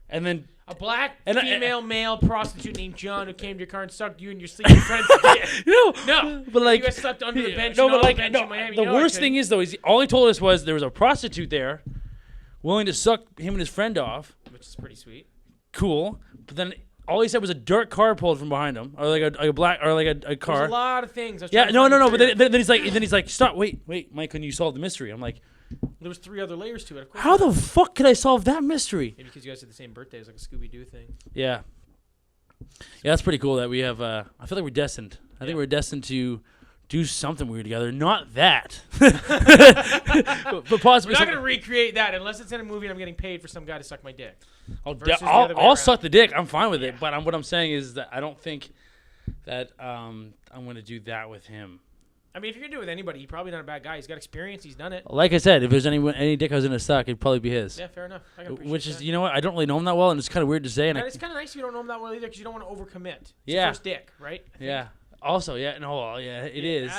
[SPEAKER 3] and then
[SPEAKER 2] A black
[SPEAKER 3] And I-
[SPEAKER 2] female male prostitute named John who came to your car and sucked you and your sleeping friends. No,
[SPEAKER 3] but like
[SPEAKER 2] you guys slept under the bench.
[SPEAKER 3] no,
[SPEAKER 2] and
[SPEAKER 3] but
[SPEAKER 2] on
[SPEAKER 3] like
[SPEAKER 2] the bench
[SPEAKER 3] no,
[SPEAKER 2] in Miami.
[SPEAKER 3] the
[SPEAKER 2] You know I
[SPEAKER 3] worst
[SPEAKER 2] couldn't.
[SPEAKER 3] thing is though is all he told us was there was a prostitute there, willing to suck him and his friend off.
[SPEAKER 2] Which is pretty sweet.
[SPEAKER 3] Cool, but then all he said was a dirt car pulled from behind him, or like a black, or like a car.
[SPEAKER 2] There's a lot of things. I was
[SPEAKER 3] Yeah,
[SPEAKER 2] trying to
[SPEAKER 3] no.
[SPEAKER 2] find
[SPEAKER 3] But
[SPEAKER 2] clear.
[SPEAKER 3] then he's like, stop, wait, Mike, can you solve the mystery? I'm like,
[SPEAKER 2] There was 3 other layers to it. Of course
[SPEAKER 3] how
[SPEAKER 2] not.
[SPEAKER 3] the fuck could I solve that mystery?
[SPEAKER 2] Maybe because you guys had the same birthday. It was like a Scooby-Doo thing.
[SPEAKER 3] Yeah, that's pretty cool that we have. I feel like we're destined. I think we're destined to do something weird together. Not that, but possibly.
[SPEAKER 2] We're not
[SPEAKER 3] some-
[SPEAKER 2] going to recreate that unless it's in a movie and I'm getting paid for some guy to suck my dick.
[SPEAKER 3] I'll,
[SPEAKER 2] versus the other way
[SPEAKER 3] I'll
[SPEAKER 2] around.
[SPEAKER 3] suck the dick. I'm fine with it. But what I'm saying is that I don't think that I'm going to do that with him.
[SPEAKER 2] I mean, if you're going to do it with anybody, he's probably not a bad guy. He's got experience. He's done it.
[SPEAKER 3] Like I said, if there's any dick I was going to suck, it'd probably be his.
[SPEAKER 2] Yeah, fair enough. I can appreciate
[SPEAKER 3] Which is,
[SPEAKER 2] that.
[SPEAKER 3] you know what? I don't really know him that well, and it's kind of weird to say. And
[SPEAKER 2] And it's kind of nice if you don't know him that well either because you don't want to overcommit. It's
[SPEAKER 3] Yeah.
[SPEAKER 2] your first dick, right?
[SPEAKER 3] yeah. Also, yeah, no, yeah, it is.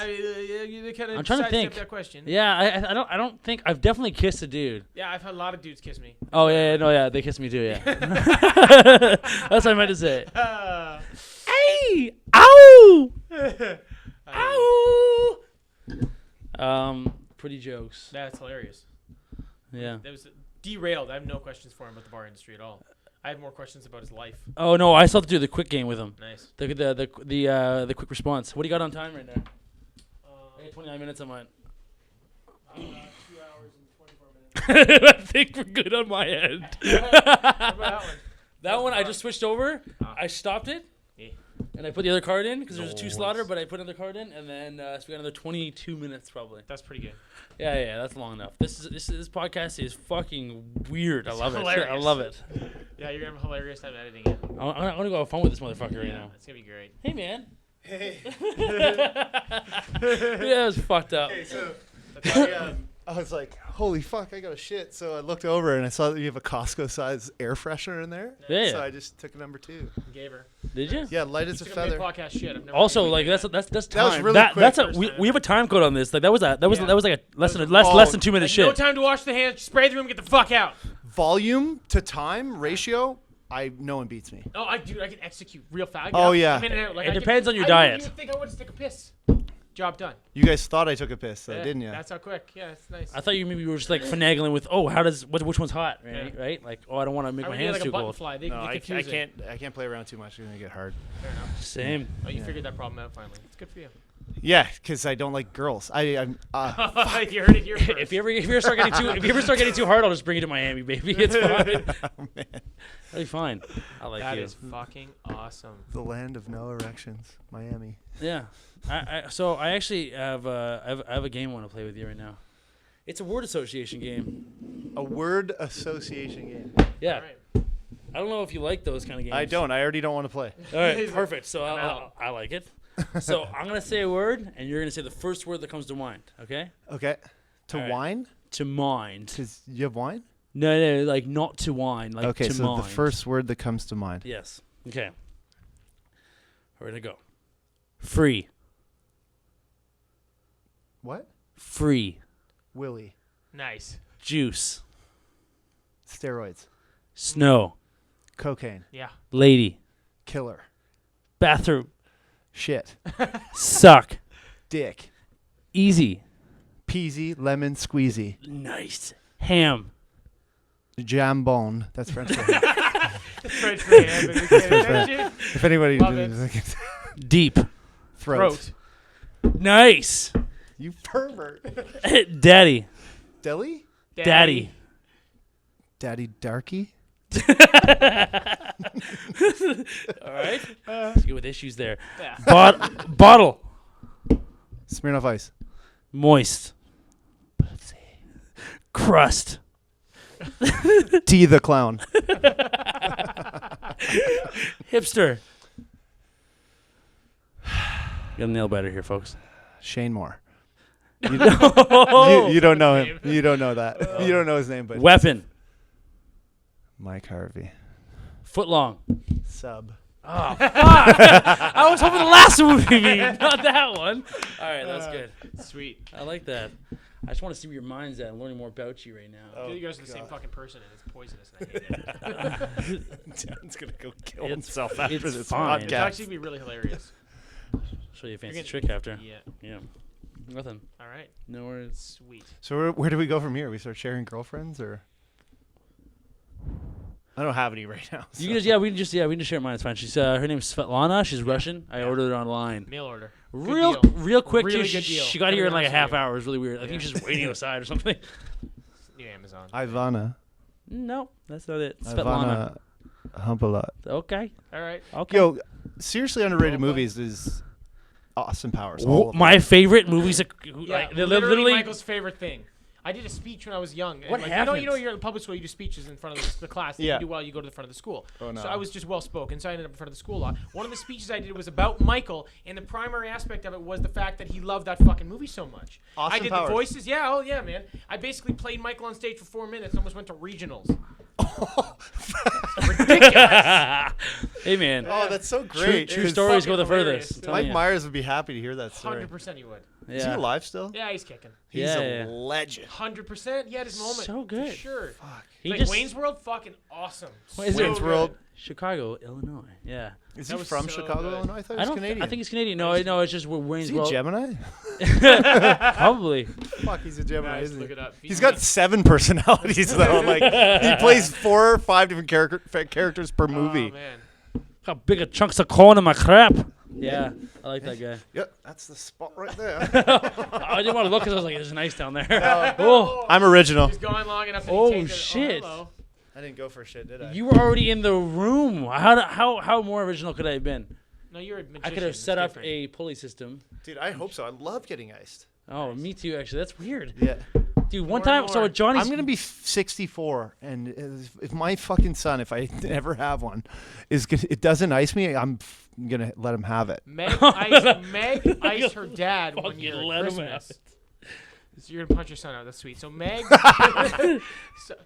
[SPEAKER 2] You kind of
[SPEAKER 3] I'm trying to think.
[SPEAKER 2] that question.
[SPEAKER 3] Yeah, I don't think I've definitely kissed a dude.
[SPEAKER 2] Yeah, I've had a lot of dudes kiss me.
[SPEAKER 3] Oh yeah, they kissed me too. Yeah, that's what I meant to say. Hey, ow, ow. Pretty jokes.
[SPEAKER 2] That's hilarious.
[SPEAKER 3] Yeah.
[SPEAKER 2] That was derailed. I have no questions for him about the bar industry at all. I have more questions about his life.
[SPEAKER 3] Oh no, I still have to do the quick game with him.
[SPEAKER 2] Nice.
[SPEAKER 3] The quick response. What do you got on time right now? I got 29 minutes on mine.
[SPEAKER 2] 2 hours and 24 minutes.
[SPEAKER 3] I think we're good on my end.
[SPEAKER 2] What about that one?
[SPEAKER 3] That one I just switched over.
[SPEAKER 2] Ah.
[SPEAKER 3] I stopped it.
[SPEAKER 2] Yeah.
[SPEAKER 3] And I put the other card in because there's a 2
[SPEAKER 1] Nice.
[SPEAKER 3] slaughter, but I put another card in, and then so we got another 22 minutes probably.
[SPEAKER 2] That's pretty good.
[SPEAKER 3] Yeah, that's long enough. This podcast is fucking weird. I love it. I
[SPEAKER 2] hilarious. Yeah,
[SPEAKER 3] love it.
[SPEAKER 2] you're going to have a hilarious time editing it.
[SPEAKER 3] I want to go have fun with this motherfucker right now.
[SPEAKER 2] It's going to be great.
[SPEAKER 3] Hey man.
[SPEAKER 1] Hey.
[SPEAKER 3] Yeah, it was fucked up.
[SPEAKER 1] Okay, so I was like, holy fuck, I got a shit. So I looked over and I saw that you have a Costco-sized air freshener in there.
[SPEAKER 3] Yeah.
[SPEAKER 1] So I just took a number 2.
[SPEAKER 2] Gave her.
[SPEAKER 3] Did you?
[SPEAKER 1] Yeah, light as a feather.
[SPEAKER 2] Podcast shit. I've never
[SPEAKER 3] Also,
[SPEAKER 2] seen
[SPEAKER 3] like
[SPEAKER 2] it.
[SPEAKER 3] that's time.
[SPEAKER 1] That was really
[SPEAKER 3] That's
[SPEAKER 1] quick.
[SPEAKER 3] we have a time code on this. Like that was like a less than
[SPEAKER 1] Oh,
[SPEAKER 3] less than 2 minutes
[SPEAKER 2] no
[SPEAKER 3] shit.
[SPEAKER 2] time to wash the hands. Spray the room. Get the fuck out.
[SPEAKER 1] Volume to time ratio, no one beats me.
[SPEAKER 2] Oh, I can execute real fast.
[SPEAKER 1] Oh, yeah.
[SPEAKER 2] I'm in and out. Like,
[SPEAKER 3] It
[SPEAKER 2] I
[SPEAKER 3] depends on your
[SPEAKER 2] I
[SPEAKER 3] diet.
[SPEAKER 2] didn't even think I would take a piss. Job done.
[SPEAKER 1] You guys thought I took a piss, though,
[SPEAKER 2] Yeah,
[SPEAKER 1] didn't you?
[SPEAKER 2] That's how quick. Yeah, it's nice.
[SPEAKER 3] I thought you maybe were just like finagling with, which one's hot, right?
[SPEAKER 2] Yeah.
[SPEAKER 3] Right? Like, I don't want to make
[SPEAKER 2] I
[SPEAKER 3] my
[SPEAKER 2] would be
[SPEAKER 3] hands
[SPEAKER 2] like a
[SPEAKER 3] too
[SPEAKER 2] button
[SPEAKER 3] cold.
[SPEAKER 2] fly. They
[SPEAKER 1] No,
[SPEAKER 2] get
[SPEAKER 1] I
[SPEAKER 2] confusing.
[SPEAKER 1] can't play around too much. It's gonna get hard.
[SPEAKER 2] Fair enough.
[SPEAKER 3] Same.
[SPEAKER 2] Oh, you figured that problem out finally. It's good for you.
[SPEAKER 1] Yeah, because I don't like girls. I'm
[SPEAKER 2] You heard it here first.
[SPEAKER 3] If you ever start getting too hard, I'll just bring you to Miami, baby. It's fine.
[SPEAKER 1] oh man,
[SPEAKER 3] It'll be fine. I like
[SPEAKER 2] That
[SPEAKER 3] you.
[SPEAKER 2] is fucking awesome.
[SPEAKER 1] the land of no erections, Miami.
[SPEAKER 3] Yeah. So I actually have I have a game I want to play with you right now. It's a word association game.
[SPEAKER 1] A word association game.
[SPEAKER 3] Yeah.
[SPEAKER 2] All right.
[SPEAKER 3] I don't know if you like those kind of games.
[SPEAKER 1] I don't. I already don't want to play.
[SPEAKER 3] All right. Perfect. So
[SPEAKER 2] I'm out.
[SPEAKER 3] I like it. So I'm gonna say a word, and you're gonna say the first word that comes to mind. Okay?
[SPEAKER 1] Okay. To
[SPEAKER 3] All right.
[SPEAKER 1] wine?
[SPEAKER 3] To mind.
[SPEAKER 1] Because you have wine?
[SPEAKER 3] No, like not to wine. Like
[SPEAKER 1] Okay,
[SPEAKER 3] to
[SPEAKER 1] so
[SPEAKER 3] mind.
[SPEAKER 1] the first word that comes to mind.
[SPEAKER 3] Yes. Okay. We're gonna go. Free.
[SPEAKER 1] What?
[SPEAKER 3] Free.
[SPEAKER 1] Willy.
[SPEAKER 2] Nice.
[SPEAKER 3] Juice.
[SPEAKER 1] Steroids.
[SPEAKER 3] Snow.
[SPEAKER 1] Cocaine.
[SPEAKER 2] Yeah.
[SPEAKER 3] Lady.
[SPEAKER 1] Killer.
[SPEAKER 3] Bathroom.
[SPEAKER 1] Shit.
[SPEAKER 3] Suck.
[SPEAKER 1] Dick.
[SPEAKER 3] Easy.
[SPEAKER 1] Peasy. Lemon. Squeezy.
[SPEAKER 3] Nice. Ham.
[SPEAKER 1] Jambone. That's French for ham.
[SPEAKER 2] French for hand, but we can't imagine.
[SPEAKER 1] If anybody
[SPEAKER 2] Love it.
[SPEAKER 3] Deep.
[SPEAKER 1] Throat.
[SPEAKER 3] Nice.
[SPEAKER 1] You pervert.
[SPEAKER 3] Daddy.
[SPEAKER 1] Deli?
[SPEAKER 3] Daddy.
[SPEAKER 1] Daddy Darky?
[SPEAKER 3] All right. Let's go with issues there.
[SPEAKER 2] Yeah.
[SPEAKER 3] Bottle.
[SPEAKER 1] Smirnoff Ice.
[SPEAKER 3] Moist. Crust.
[SPEAKER 1] T the Clown.
[SPEAKER 3] Hipster. Got a nail biter here, folks.
[SPEAKER 1] Shane Moore.
[SPEAKER 3] Oh.
[SPEAKER 1] You don't know him. You don't know that. You don't know his name, but
[SPEAKER 3] Weapon.
[SPEAKER 1] Mike Harvey.
[SPEAKER 3] Foot long.
[SPEAKER 1] Sub.
[SPEAKER 3] Oh, fuck. I was hoping the last one would be me, not that one. All right, that's good.
[SPEAKER 2] Sweet.
[SPEAKER 3] I like that. I just want to see where your mind's at. I'm learning more about you right now.
[SPEAKER 2] I feel you guys are the same fucking person, and it's poisonous, and I hate it.
[SPEAKER 1] John's gonna go kill
[SPEAKER 3] It's-
[SPEAKER 1] himself after
[SPEAKER 3] it's
[SPEAKER 1] this
[SPEAKER 3] fine.
[SPEAKER 2] It'd
[SPEAKER 1] podcast.
[SPEAKER 2] actually be really hilarious.
[SPEAKER 3] Show you a fancy
[SPEAKER 2] You're
[SPEAKER 3] trick after.
[SPEAKER 2] Yeah.
[SPEAKER 3] Yeah. Nothing.
[SPEAKER 2] All right.
[SPEAKER 3] No worries.
[SPEAKER 2] Sweet.
[SPEAKER 1] So where do we go from here? We start sharing girlfriends, or I don't have any right now.
[SPEAKER 3] You can just we can just share mine. It's fine. She's her name's Svetlana. She's Russian. I ordered it online.
[SPEAKER 2] Mail order. Good
[SPEAKER 3] Real
[SPEAKER 2] deal.
[SPEAKER 3] quick
[SPEAKER 2] Really
[SPEAKER 3] too.
[SPEAKER 2] good deal.
[SPEAKER 3] She got
[SPEAKER 2] Gotta
[SPEAKER 3] here
[SPEAKER 2] be
[SPEAKER 3] in like a
[SPEAKER 2] honest
[SPEAKER 3] half
[SPEAKER 2] with you.
[SPEAKER 3] hour. It was really weird. I think
[SPEAKER 2] Yeah.
[SPEAKER 3] she's waiting outside or something.
[SPEAKER 2] New Amazon.
[SPEAKER 1] Ivana.
[SPEAKER 3] No, that's not it. Svetlana.
[SPEAKER 1] Ivana Humpalot.
[SPEAKER 3] Okay.
[SPEAKER 2] All right.
[SPEAKER 3] Okay.
[SPEAKER 1] Yo, seriously underrated
[SPEAKER 2] Well,
[SPEAKER 1] movies is Austin Powers. All of
[SPEAKER 3] My
[SPEAKER 1] them.
[SPEAKER 3] favorite movies.
[SPEAKER 2] Yeah,
[SPEAKER 3] Like, they're
[SPEAKER 2] literally Michael's favorite thing. I did a speech when I was young. And
[SPEAKER 3] What
[SPEAKER 2] like,
[SPEAKER 3] happens?
[SPEAKER 2] You know, you're in public school. You do speeches in front of the class. And
[SPEAKER 1] Yeah.
[SPEAKER 2] You do while you go to the front of the school.
[SPEAKER 1] Oh, no.
[SPEAKER 2] So I was just well spoken. So I ended up in front of the school a lot. One of the speeches I did was about Michael, and the primary aspect of it was the fact that he loved that fucking movie so much.
[SPEAKER 1] Austin
[SPEAKER 2] I did
[SPEAKER 1] Powers.
[SPEAKER 2] the voices. Yeah. Oh yeah, man. I basically played Michael on stage for 4 minutes. And almost went to regionals.
[SPEAKER 3] Hey man.
[SPEAKER 1] Oh, that's so great.
[SPEAKER 3] True
[SPEAKER 1] 'cause
[SPEAKER 3] stories go the
[SPEAKER 2] fucking hilarious.
[SPEAKER 3] furthest. I'm telling
[SPEAKER 1] Mike
[SPEAKER 3] ya.
[SPEAKER 1] Myers would be happy to hear that story.
[SPEAKER 2] 100% he would.
[SPEAKER 3] Yeah.
[SPEAKER 1] Is he alive still?
[SPEAKER 2] Yeah, he's kicking.
[SPEAKER 1] He's
[SPEAKER 3] Yeah,
[SPEAKER 1] a
[SPEAKER 3] yeah.
[SPEAKER 1] legend.
[SPEAKER 2] 100%. He had his moment.
[SPEAKER 3] So good.
[SPEAKER 2] For sure.
[SPEAKER 3] He
[SPEAKER 2] Like
[SPEAKER 3] just
[SPEAKER 2] Wayne's World, fucking awesome.
[SPEAKER 3] What is
[SPEAKER 2] So
[SPEAKER 3] it?
[SPEAKER 1] Wayne's
[SPEAKER 2] good.
[SPEAKER 1] World.
[SPEAKER 3] Chicago, Illinois. Yeah.
[SPEAKER 1] Is
[SPEAKER 2] That
[SPEAKER 1] he
[SPEAKER 2] was
[SPEAKER 1] from
[SPEAKER 2] so
[SPEAKER 1] Chicago,
[SPEAKER 2] good.
[SPEAKER 1] Illinois? I thought he
[SPEAKER 3] I
[SPEAKER 1] was
[SPEAKER 3] don't.
[SPEAKER 1] Canadian.
[SPEAKER 3] I think he's Canadian. No, it's just where Wayne's
[SPEAKER 1] Is he
[SPEAKER 3] World.
[SPEAKER 1] Gemini?
[SPEAKER 3] Probably.
[SPEAKER 1] Fuck, he's a Gemini,
[SPEAKER 2] Guys,
[SPEAKER 1] isn't
[SPEAKER 2] look
[SPEAKER 1] he?
[SPEAKER 2] it up.
[SPEAKER 1] He's got 7 personalities though. Like he plays 4 or 5 different characters per movie.
[SPEAKER 2] Oh, man.
[SPEAKER 3] Got bigger chunks of corn in my crap. Yeah, I like that guy.
[SPEAKER 1] Yep, that's the spot right there.
[SPEAKER 3] I didn't want to look because I was like, "There's nice down there." Oh,
[SPEAKER 1] I'm original.
[SPEAKER 2] He's going long enough. That
[SPEAKER 3] Oh,
[SPEAKER 2] he takes it.
[SPEAKER 3] shit.
[SPEAKER 2] Hello.
[SPEAKER 1] I didn't go for shit, did I?
[SPEAKER 3] you were already in the room. How more original could I have been?
[SPEAKER 2] No, you're a magician.
[SPEAKER 3] I could have set
[SPEAKER 2] It's
[SPEAKER 3] up
[SPEAKER 2] different.
[SPEAKER 3] a pulley system.
[SPEAKER 1] Dude, I hope so. I love getting iced.
[SPEAKER 3] Oh, me too. Actually, that's weird.
[SPEAKER 1] Yeah.
[SPEAKER 3] Dude, one
[SPEAKER 2] More and
[SPEAKER 3] time, so
[SPEAKER 2] more.
[SPEAKER 3] at Johnny's,
[SPEAKER 1] I'm gonna be 64, and if my fucking son, if I ever have one, it doesn't ice me, I'm gonna let him have it.
[SPEAKER 2] Meg iced her dad one
[SPEAKER 3] Fucking
[SPEAKER 2] year
[SPEAKER 3] let
[SPEAKER 2] at
[SPEAKER 3] him have
[SPEAKER 2] Christmas. So you're gonna punch your son out. That's sweet. So Meg,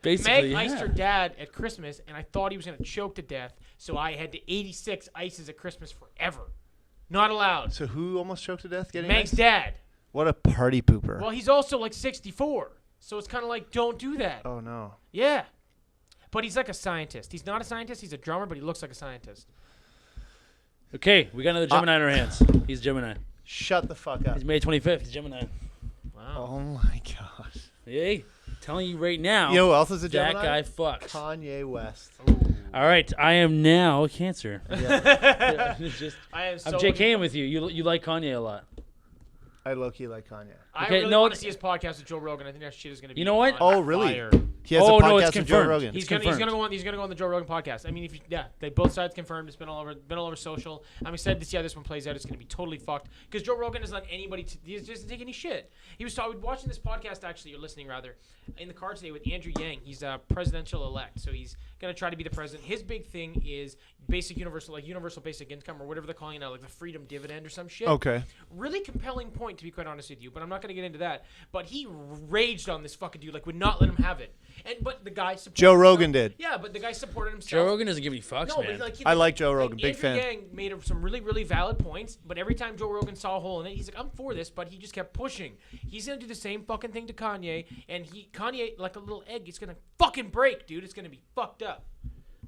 [SPEAKER 3] Basically,
[SPEAKER 2] Meg iced
[SPEAKER 3] yeah.
[SPEAKER 2] her dad at Christmas, and I thought he was gonna choke to death. So I had to 86 ices at Christmas forever. Not allowed.
[SPEAKER 1] So who almost choked to death getting
[SPEAKER 2] Meg's
[SPEAKER 1] ice?
[SPEAKER 2] dad.
[SPEAKER 1] What a party pooper.
[SPEAKER 2] Well, he's also like 64, so it's kind of like don't do that.
[SPEAKER 1] Oh no.
[SPEAKER 2] Yeah, but he's like a scientist. He's not a scientist. He's a drummer, but he looks like a scientist.
[SPEAKER 3] Okay, we got another Gemini in our hands. He's Gemini.
[SPEAKER 1] Shut the fuck up.
[SPEAKER 3] He's May 25th. He's Gemini.
[SPEAKER 2] Wow.
[SPEAKER 1] Oh my god.
[SPEAKER 3] Hey, telling you right now.
[SPEAKER 1] You know who else is a
[SPEAKER 3] that
[SPEAKER 1] Gemini?
[SPEAKER 3] guy fucks.
[SPEAKER 1] Kanye West.
[SPEAKER 3] All right, I am now a Cancer.
[SPEAKER 1] Yeah.
[SPEAKER 3] It's just,
[SPEAKER 2] I am so
[SPEAKER 3] I'm JKing with you. You like Kanye a lot.
[SPEAKER 1] I low-key like Kanye.
[SPEAKER 2] I
[SPEAKER 3] Okay,
[SPEAKER 2] really
[SPEAKER 3] no,
[SPEAKER 2] want to see his podcast with Joe Rogan. I think that shit is going to be.
[SPEAKER 3] You know what?
[SPEAKER 2] on
[SPEAKER 1] Oh, really?
[SPEAKER 2] fire.
[SPEAKER 1] He has
[SPEAKER 3] Oh,
[SPEAKER 1] a
[SPEAKER 3] no,
[SPEAKER 1] podcast
[SPEAKER 3] it's
[SPEAKER 1] with Joe
[SPEAKER 3] confirmed.
[SPEAKER 1] Rogan.
[SPEAKER 2] He's
[SPEAKER 3] It's
[SPEAKER 2] gonna
[SPEAKER 3] confirmed.
[SPEAKER 2] he's gonna go on the Joe Rogan podcast. I mean, they both sides confirmed. It's been all over social. I'm excited to see how this one plays out. It's gonna be totally fucked because Joe Rogan doesn't let anybody. He doesn't take any shit. He was watching this podcast actually, or listening rather, in the car today with Andrew Yang. He's a presidential elect, so he's gonna try to be the president. His big thing is universal basic income or whatever they're calling it now, like the freedom dividend or some shit.
[SPEAKER 1] Okay.
[SPEAKER 2] Really compelling point, to be quite honest with you, but I'm not going to get into that. But he raged on this fucking dude, like would not let him have it. But the guy supported
[SPEAKER 1] Joe
[SPEAKER 2] himself.
[SPEAKER 1] Rogan did.
[SPEAKER 2] Yeah, but the guy supported himself.
[SPEAKER 3] Joe Rogan doesn't give any fucks,
[SPEAKER 2] No,
[SPEAKER 3] man.
[SPEAKER 2] but like
[SPEAKER 1] I like Joe Rogan, big
[SPEAKER 2] Andrew
[SPEAKER 1] fan.
[SPEAKER 2] Yang made some really, really valid points, but every time Joe Rogan saw a hole in it, he's like, I'm for this, but he just kept pushing. He's going to do the same fucking thing to Kanye, and Kanye, like a little egg, it's going to fucking break, dude. It's going to be fucked up.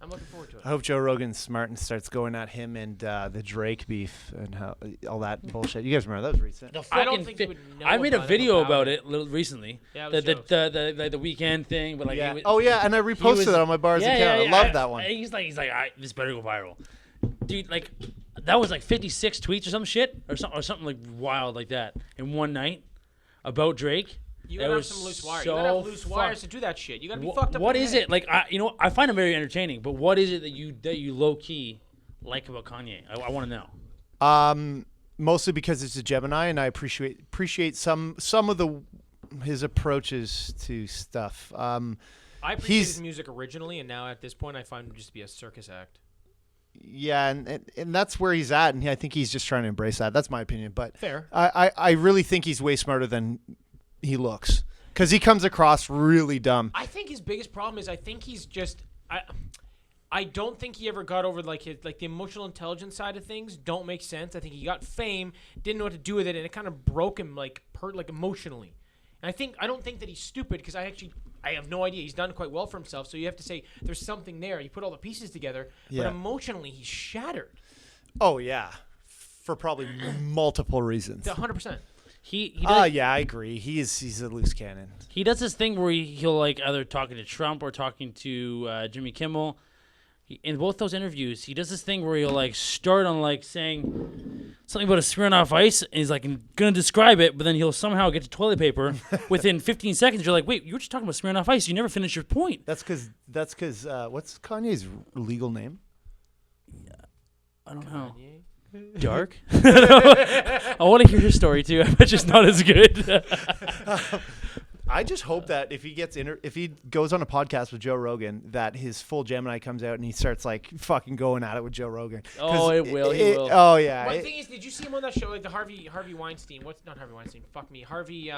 [SPEAKER 2] I'm looking forward to it.
[SPEAKER 1] I hope Joe Rogan's smart and starts going at him and the Drake beef and how all that bullshit. You guys remember that was recent?
[SPEAKER 3] The
[SPEAKER 2] I don't
[SPEAKER 3] fucking
[SPEAKER 2] think
[SPEAKER 3] fi-
[SPEAKER 2] you would know
[SPEAKER 3] I made a
[SPEAKER 2] about him
[SPEAKER 3] video
[SPEAKER 2] about
[SPEAKER 3] about
[SPEAKER 2] it.
[SPEAKER 3] it recently.
[SPEAKER 2] Yeah, it was jokes.
[SPEAKER 3] The weekend thing, but like
[SPEAKER 1] Yeah.
[SPEAKER 3] he was,
[SPEAKER 1] Oh yeah, and I reposted
[SPEAKER 3] was-
[SPEAKER 1] it on my bar's
[SPEAKER 3] yeah,
[SPEAKER 1] account.
[SPEAKER 3] yeah,
[SPEAKER 1] I love
[SPEAKER 3] yeah.
[SPEAKER 1] that one.
[SPEAKER 3] He's like, this better go viral, dude. Like, that was like 56 tweets or some shit or something like wild like that in one night about Drake.
[SPEAKER 2] You
[SPEAKER 3] It
[SPEAKER 2] gotta have
[SPEAKER 3] was
[SPEAKER 2] some loose wires.
[SPEAKER 3] so
[SPEAKER 2] You gotta have loose wires
[SPEAKER 3] fucked.
[SPEAKER 2] to do that shit. You gotta be fucked up.
[SPEAKER 3] What
[SPEAKER 2] in the
[SPEAKER 3] is
[SPEAKER 2] head.
[SPEAKER 3] it like? I find him very entertaining, but what is it that you low key like about Kanye? I want to know.
[SPEAKER 1] Mostly because it's a Gemini, and I appreciate some of his approaches to stuff.
[SPEAKER 2] I appreciate
[SPEAKER 1] he's-
[SPEAKER 2] his music originally, and now at this point, I find him just to be a circus act.
[SPEAKER 1] Yeah, and that's where he's at, and I think he's just trying to embrace that. That's my opinion, but
[SPEAKER 2] Fair.
[SPEAKER 1] I really think he's way smarter than he looks because he comes across really dumb.
[SPEAKER 2] I think his biggest problem is I think he's just I don't think he ever got over like the emotional intelligence side of things. Don't make sense. I think he got fame, didn't know what to do with it, and it kind of broke him like emotionally. And I don't think that he's stupid because I have no idea. He's done quite well for himself, so you have to say there's something there. You put all the pieces together,
[SPEAKER 1] Yeah.
[SPEAKER 2] but emotionally he's shattered.
[SPEAKER 1] Oh yeah, for probably multiple reasons.
[SPEAKER 2] 100%.
[SPEAKER 3] He does,
[SPEAKER 1] Yeah, I agree. He's a loose cannon.
[SPEAKER 3] he does this thing where he'll like either talking to Trump or talking to Jimmy Kimmel. In both those interviews, he does this thing where he'll like start on like saying something about a Smirnoff Ice, and he's like gonna describe it, but then he'll somehow get to toilet paper within 15 seconds. You're like, wait, you were just talking about Smirnoff Ice. You never finished your point.
[SPEAKER 1] That's because what's Kanye's legal name?
[SPEAKER 3] I don't know.
[SPEAKER 2] Kanye.
[SPEAKER 3] Dark. I want to hear his story too. I bet it's not as good.
[SPEAKER 1] I just hope that if he goes on a podcast with Joe Rogan, that his full Gemini comes out and he starts like fucking going at it with Joe Rogan. 'Cause
[SPEAKER 3] Oh, it will. He will.
[SPEAKER 1] Oh yeah.
[SPEAKER 2] One thing is, did you see him on that show, like the Harvey Weinstein? What's not Harvey Weinstein? Fuck me, Harvey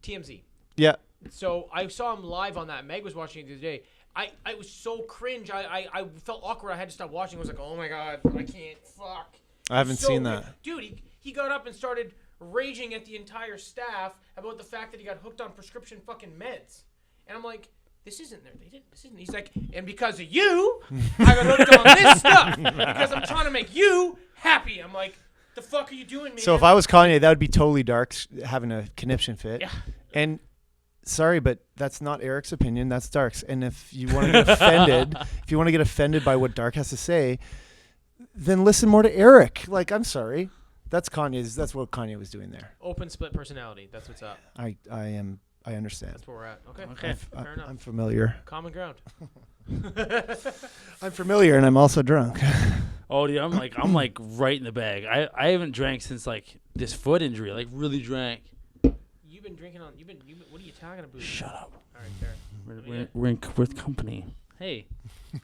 [SPEAKER 2] TMZ.
[SPEAKER 1] Yeah.
[SPEAKER 2] So I saw him live on that. Meg was watching it the other day. I was so cringe. I felt awkward. I had to stop watching. I was like, oh my god, I can't. Fuck.
[SPEAKER 1] I haven't
[SPEAKER 2] So
[SPEAKER 1] seen
[SPEAKER 2] weird.
[SPEAKER 1] that.
[SPEAKER 2] Dude, he got up and started raging at the entire staff about the fact that he got hooked on prescription fucking meds. And I'm like, this isn't there. This isn't. He's like, and because of you, I got hooked on this stuff because I'm trying to make you happy. I'm like, the fuck are you doing, man?
[SPEAKER 1] So if I was Kanye, that would be totally dark having a conniption fit.
[SPEAKER 2] Yeah.
[SPEAKER 1] And sorry, but that's not Eric's opinion. That's Dark's. And if you want to get offended, by what Dark has to say, then listen more to Eric. Like, I'm sorry. That's what Kanye was doing there.
[SPEAKER 2] Open split personality. That's what's up.
[SPEAKER 1] I understand.
[SPEAKER 2] That's where we're at. Okay.
[SPEAKER 3] Okay.
[SPEAKER 2] Fair enough.
[SPEAKER 1] I'm familiar.
[SPEAKER 2] Common ground.
[SPEAKER 1] I'm familiar, and I'm also drunk.
[SPEAKER 3] Oh, dude, I'm like right in the bag. I haven't drank since like this foot injury. Like really drank.
[SPEAKER 2] You've been drinking on. You've been. What are you talking about?
[SPEAKER 3] Shut up.
[SPEAKER 2] All right, fair.
[SPEAKER 3] We're with company. Hey.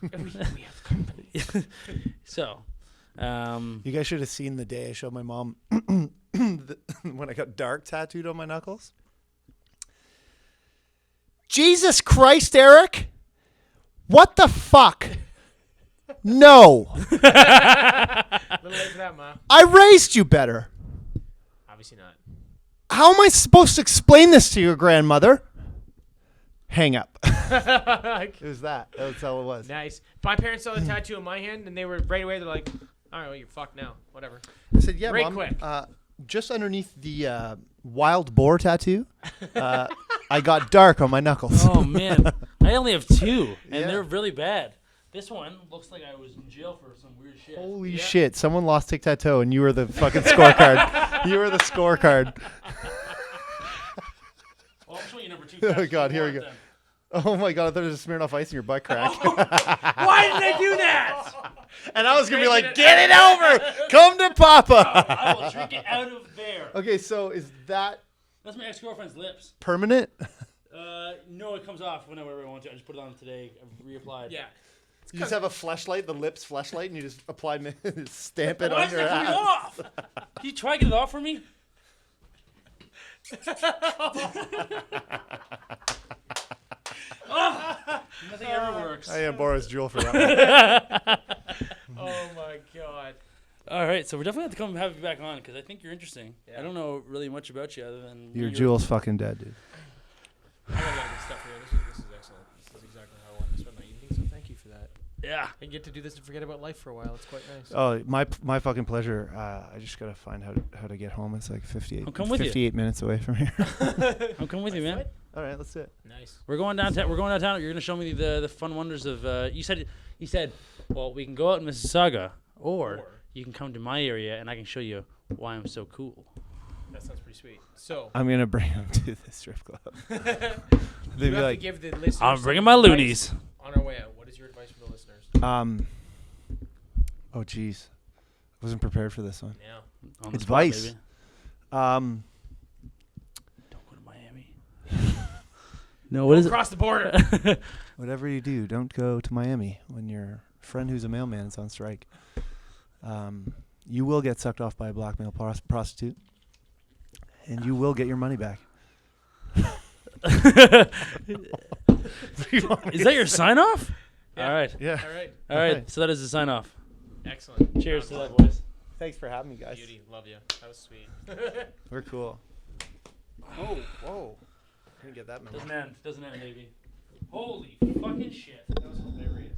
[SPEAKER 2] we have company.
[SPEAKER 3] So,
[SPEAKER 1] You guys should have seen the day I showed my mom when I got Dark tattooed on my knuckles. Jesus Christ, Eric. What the fuck? No.
[SPEAKER 2] A little late for that, Ma.
[SPEAKER 1] I raised you better.
[SPEAKER 2] Obviously not.
[SPEAKER 1] How am I supposed to explain this to your grandmother? Hang up. It was that. That's how it was.
[SPEAKER 2] Nice. My parents saw the tattoo on my hand, and they were right away. They're like, "All right, well, you're fucked now. Whatever."
[SPEAKER 1] I said, yeah,
[SPEAKER 2] Right
[SPEAKER 1] Mom.
[SPEAKER 2] quick.
[SPEAKER 1] Just underneath the wild boar tattoo, I got dark on my knuckles.
[SPEAKER 3] Oh man, I only have 2, and
[SPEAKER 1] Yeah.
[SPEAKER 3] they're really bad. This one looks like I was in jail for some weird shit.
[SPEAKER 1] Holy shit. Someone lost tic-tac-toe, and you were the fucking scorecard. You were the scorecard.
[SPEAKER 3] Well, I'm showing you number 2.
[SPEAKER 1] Oh, God, here we go. Oh, my God. I thought it was a Smirnoff Ice in your butt crack.
[SPEAKER 3] Why did I do that?
[SPEAKER 1] And I was going to be like, get it over. Come to Papa.
[SPEAKER 3] I will drink it out of there.
[SPEAKER 1] Okay, so is that
[SPEAKER 3] That's my ex-girlfriend's lips.
[SPEAKER 1] permanent?
[SPEAKER 3] No, it comes off whenever I want to. I just put it on today. I've reapplied.
[SPEAKER 2] Yeah.
[SPEAKER 1] You just have a fleshlight, the lips fleshlight, and you just apply, stamp it
[SPEAKER 3] Why
[SPEAKER 1] on
[SPEAKER 3] is
[SPEAKER 1] your
[SPEAKER 3] that coming
[SPEAKER 1] ass.
[SPEAKER 3] off? Can you try to get it off for me? Nothing ever works.
[SPEAKER 1] I am Boris Jewel for that.
[SPEAKER 2] Oh my God.
[SPEAKER 3] All right, so we're definitely have to come have you back on because I think you're interesting. I don't know really much about you other than
[SPEAKER 1] Your Jewel's fucking dead, dude.
[SPEAKER 2] I got a lot of good stuff here. This is excellent. This is exactly how I wanted to spend my evening. So thank you for that.
[SPEAKER 3] Yeah.
[SPEAKER 2] And get to do this and forget about life for a while. It's quite nice.
[SPEAKER 1] Oh, my fucking pleasure. I just gotta find how to get home. It's like 58,
[SPEAKER 3] I'll come with you.
[SPEAKER 1] 58 minutes away from here.
[SPEAKER 3] I'm coming with you, man.
[SPEAKER 1] All right, let's do it.
[SPEAKER 2] Nice.
[SPEAKER 3] We're going downtown. You're gonna show me the fun wonders of. You said, well, we can go out in Mississauga, or you can come to my area and I can show you why I'm so cool.
[SPEAKER 2] That sounds pretty sweet. So
[SPEAKER 1] I'm gonna bring him to the strip club.
[SPEAKER 2] you
[SPEAKER 1] They'd be
[SPEAKER 2] have to
[SPEAKER 1] like,
[SPEAKER 2] give the listeners
[SPEAKER 3] I'm
[SPEAKER 2] some
[SPEAKER 3] bringing my
[SPEAKER 2] advice
[SPEAKER 3] loonies.
[SPEAKER 2] on our way out. What is your advice for the listeners?
[SPEAKER 1] Oh, jeez, wasn't prepared for this one.
[SPEAKER 2] Yeah.
[SPEAKER 3] On the
[SPEAKER 1] Advice.
[SPEAKER 3] spot, baby. Don't go to Miami. No, what is it?
[SPEAKER 2] Across the border.
[SPEAKER 1] Whatever you do, don't go to Miami when your friend who's a mailman is on strike. You will get sucked off by a black male prostitute, and you will get your money back.
[SPEAKER 3] Is that your sign off?
[SPEAKER 2] Yeah.
[SPEAKER 3] All right.
[SPEAKER 1] Yeah.
[SPEAKER 2] All right.
[SPEAKER 3] All right.
[SPEAKER 1] Okay.
[SPEAKER 3] So that is the sign off.
[SPEAKER 2] Excellent.
[SPEAKER 3] Cheers to that, boys.
[SPEAKER 1] Thanks for having me, guys.
[SPEAKER 2] Beauty. Love you. That was sweet.
[SPEAKER 1] We're cool. Oh, whoa. Couldn't get that memo.
[SPEAKER 3] Doesn't end, baby. Holy fucking shit.
[SPEAKER 2] That was hilarious.